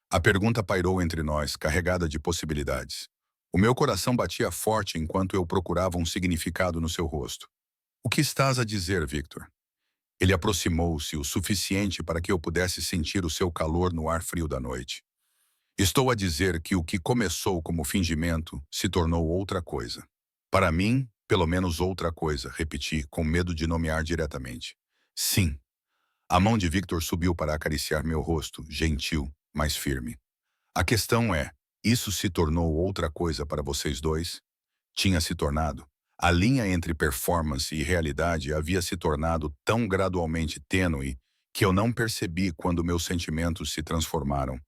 A pergunta pairou entre nós, carregada de possibilidades. O meu coração batia forte enquanto eu procurava um significado no seu rosto. O que estás a dizer, Victor? Ele aproximou-se o suficiente para que eu pudesse sentir o seu calor no ar frio da noite. Estou a dizer que o que começou como fingimento se tornou outra coisa. Para mim, pelo menos outra coisa, repeti, com medo de nomear diretamente. Sim. A mão de Victor subiu para acariciar meu rosto, gentil, mas firme. A questão é, isso se tornou outra coisa para vocês dois? Tinha se tornado. A linha entre performance e realidade havia se tornado tão gradualmente tênue que eu não percebi quando meus sentimentos se transformaram,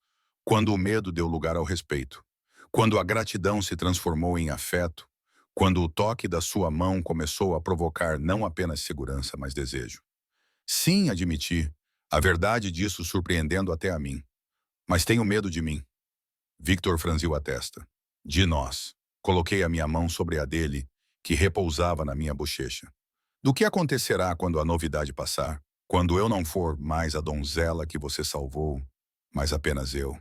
quando o medo deu lugar ao respeito, quando a gratidão se transformou em afeto, quando o toque da sua mão começou a provocar não apenas segurança, mas desejo. Sim, admiti, a verdade disso surpreendendo até a mim. Mas tenho medo de mim. Victor franziu a testa. De nós. Coloquei a minha mão sobre a dele, que repousava na minha bochecha. Do que acontecerá quando a novidade passar? Quando eu não for mais a donzela que você salvou, mas apenas eu?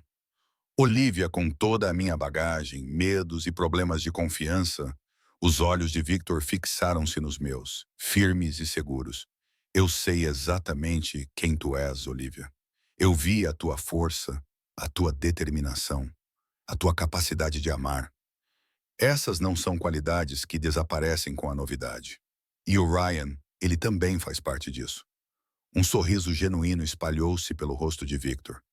Olivia, com toda a minha bagagem, medos e problemas de confiança, os olhos de Victor fixaram-se nos meus, firmes e seguros. Eu sei exatamente quem tu és, Olivia. Eu vi a tua força, a tua determinação, a tua capacidade de amar. Essas não são qualidades que desaparecem com a novidade. E o Ryan, ele também faz parte disso. Um sorriso genuíno espalhou-se pelo rosto de Victor.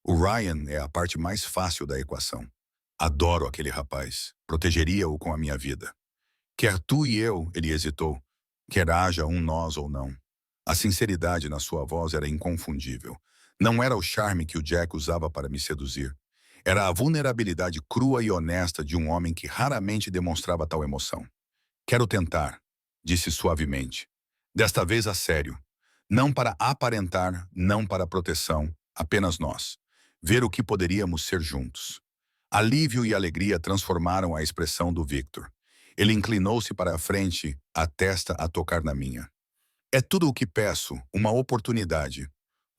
O Ryan é a parte mais fácil da equação. Adoro aquele rapaz. Protegeria-o com a minha vida. Quer tu e eu, ele hesitou. Quer haja um nós ou não. A sinceridade na sua voz era inconfundível. Não era o charme que o Jack usava para me seduzir. Era a vulnerabilidade crua e honesta de um homem que raramente demonstrava tal emoção. Quero tentar, disse suavemente. Desta vez a sério. Não para aparentar, não para proteção, apenas nós. Ver o que poderíamos ser juntos. Alívio e alegria transformaram a expressão do Victor. Ele inclinou-se para a frente, a testa a tocar na minha. É tudo o que peço, uma oportunidade.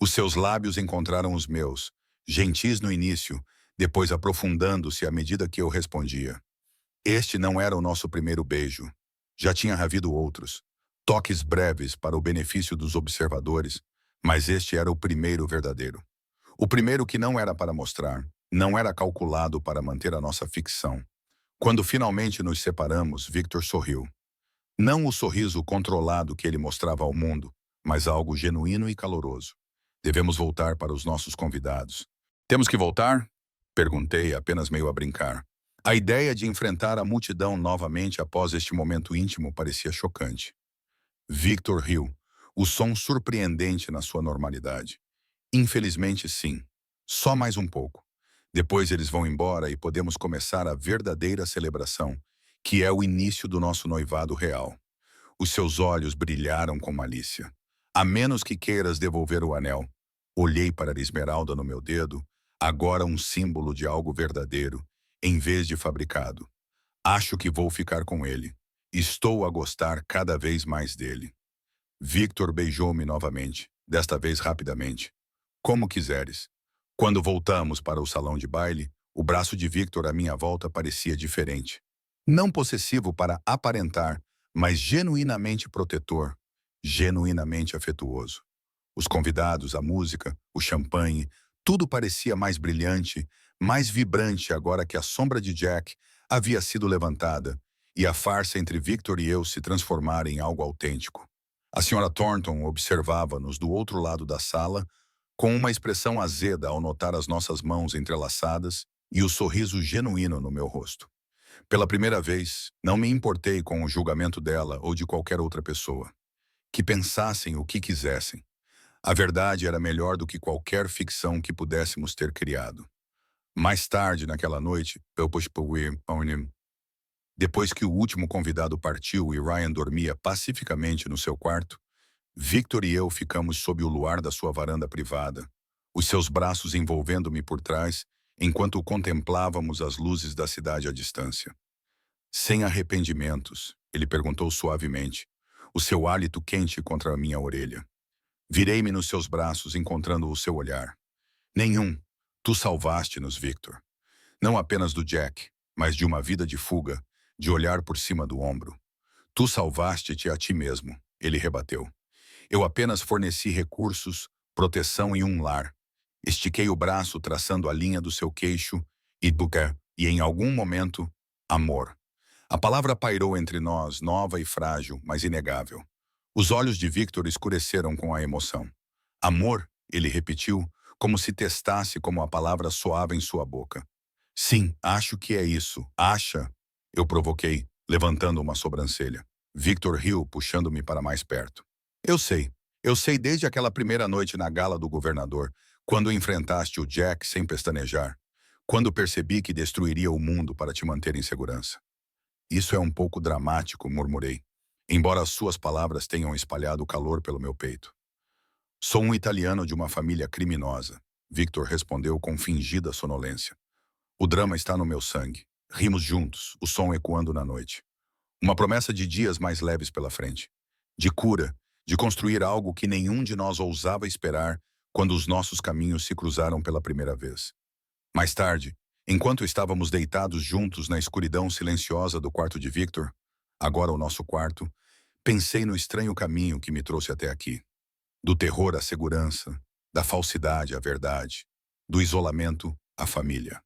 Os seus lábios encontraram os meus, gentis no início, depois aprofundando-se à medida que eu respondia. Este não era o nosso primeiro beijo. Já tinha havido outros. Toques breves para o benefício dos observadores, mas este era o primeiro verdadeiro. O primeiro que não era para mostrar, não era calculado para manter a nossa ficção. Quando finalmente nos separamos, Victor sorriu. Não o sorriso controlado que ele mostrava ao mundo, mas algo genuíno e caloroso. Devemos voltar para os nossos convidados. Temos que voltar? Perguntei, apenas meio a brincar. A ideia de enfrentar a multidão novamente após este momento íntimo parecia chocante. Victor riu, o som surpreendente na sua normalidade. Infelizmente, sim. Só mais um pouco. Depois eles vão embora e podemos começar a verdadeira celebração, que é o início do nosso noivado real. Os seus olhos brilharam com malícia. A menos que queiras devolver o anel. Olhei para a esmeralda no meu dedo, agora um símbolo de algo verdadeiro, em vez de fabricado. Acho que vou ficar com ele. Estou a gostar cada vez mais dele. Victor beijou-me novamente, desta vez rapidamente. Como quiseres. Quando voltamos para o salão de baile, o braço de Victor à minha volta parecia diferente. Não possessivo para aparentar, mas genuinamente protetor, genuinamente afetuoso. Os convidados, a música, o champanhe, tudo parecia mais brilhante, mais vibrante agora que a sombra de Jack havia sido levantada e a farsa entre Victor e eu se transformara em algo autêntico. A senhora Thornton observava-nos do outro lado da sala, com uma expressão azeda ao notar as nossas mãos entrelaçadas e o sorriso genuíno no meu rosto. Pela primeira vez, não me importei com o julgamento dela ou de qualquer outra pessoa. Que pensassem o que quisessem. A verdade era melhor do que qualquer ficção que pudéssemos ter criado. Mais tarde, naquela noite, depois que o último convidado partiu e Ryan dormia pacificamente no seu quarto, Victor e eu ficamos sob o luar da sua varanda privada, os seus braços envolvendo-me por trás, enquanto contemplávamos as luzes da cidade à distância. Sem arrependimentos, ele perguntou suavemente, o seu hálito quente contra a minha orelha. Virei-me nos seus braços, encontrando o seu olhar. Nenhum. Tu salvaste-nos, Victor. Não apenas do Jack, mas de uma vida de fuga, de olhar por cima do ombro. Tu salvaste-te a ti mesmo, ele rebateu. Eu apenas forneci recursos, proteção e um lar. Estiquei o braço traçando a linha do seu queixo e em algum momento, amor. A palavra pairou entre nós, nova e frágil, mas inegável. Os olhos de Victor escureceram com a emoção. Amor, ele repetiu, como se testasse como a palavra soava em sua boca. Sim, acho que é isso. Acha? Eu provoquei, levantando uma sobrancelha. Victor riu, puxando-me para mais perto. Eu sei. Eu sei desde aquela primeira noite na gala do governador, quando enfrentaste o Jack sem pestanejar. Quando percebi que destruiria o mundo para te manter em segurança. Isso é um pouco dramático, murmurei, embora as suas palavras tenham espalhado calor pelo meu peito. Sou um italiano de uma família criminosa, Victor respondeu com fingida sonolência. O drama está no meu sangue. Rimos juntos, o som ecoando na noite. Uma promessa de dias mais leves pela frente. De cura, de construir algo que nenhum de nós ousava esperar quando os nossos caminhos se cruzaram pela primeira vez. Mais tarde, enquanto estávamos deitados juntos na escuridão silenciosa do quarto de Victor, agora o nosso quarto, pensei no estranho caminho que me trouxe até aqui. Do terror à segurança, da falsidade à verdade, do isolamento à família.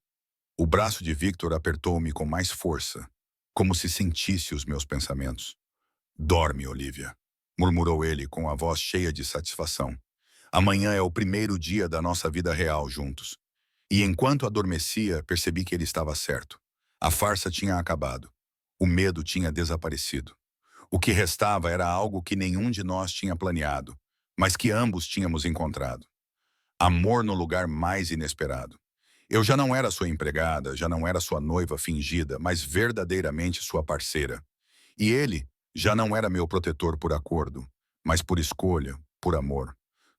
O braço de Victor apertou-me com mais força, como se sentisse os meus pensamentos. Dorme, Olivia, murmurou ele com a voz cheia de satisfação. Amanhã é o primeiro dia da nossa vida real juntos. E enquanto adormecia, percebi que ele estava certo. A farsa tinha acabado. O medo tinha desaparecido. O que restava era algo que nenhum de nós tinha planeado, mas que ambos tínhamos encontrado. Amor no lugar mais inesperado. Eu já não era sua empregada, já não era sua noiva fingida, mas verdadeiramente sua parceira. E ele já não era meu protetor por acordo, mas por escolha, por amor.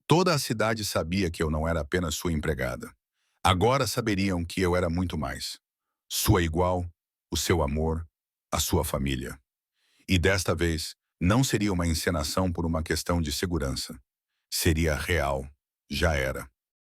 Toda a cidade sabia que eu não era apenas sua empregada. Agora saberiam que eu era muito mais. Sua igual, o seu amor, a sua família. E desta vez, não seria uma encenação por uma questão de segurança. Seria real. Já era.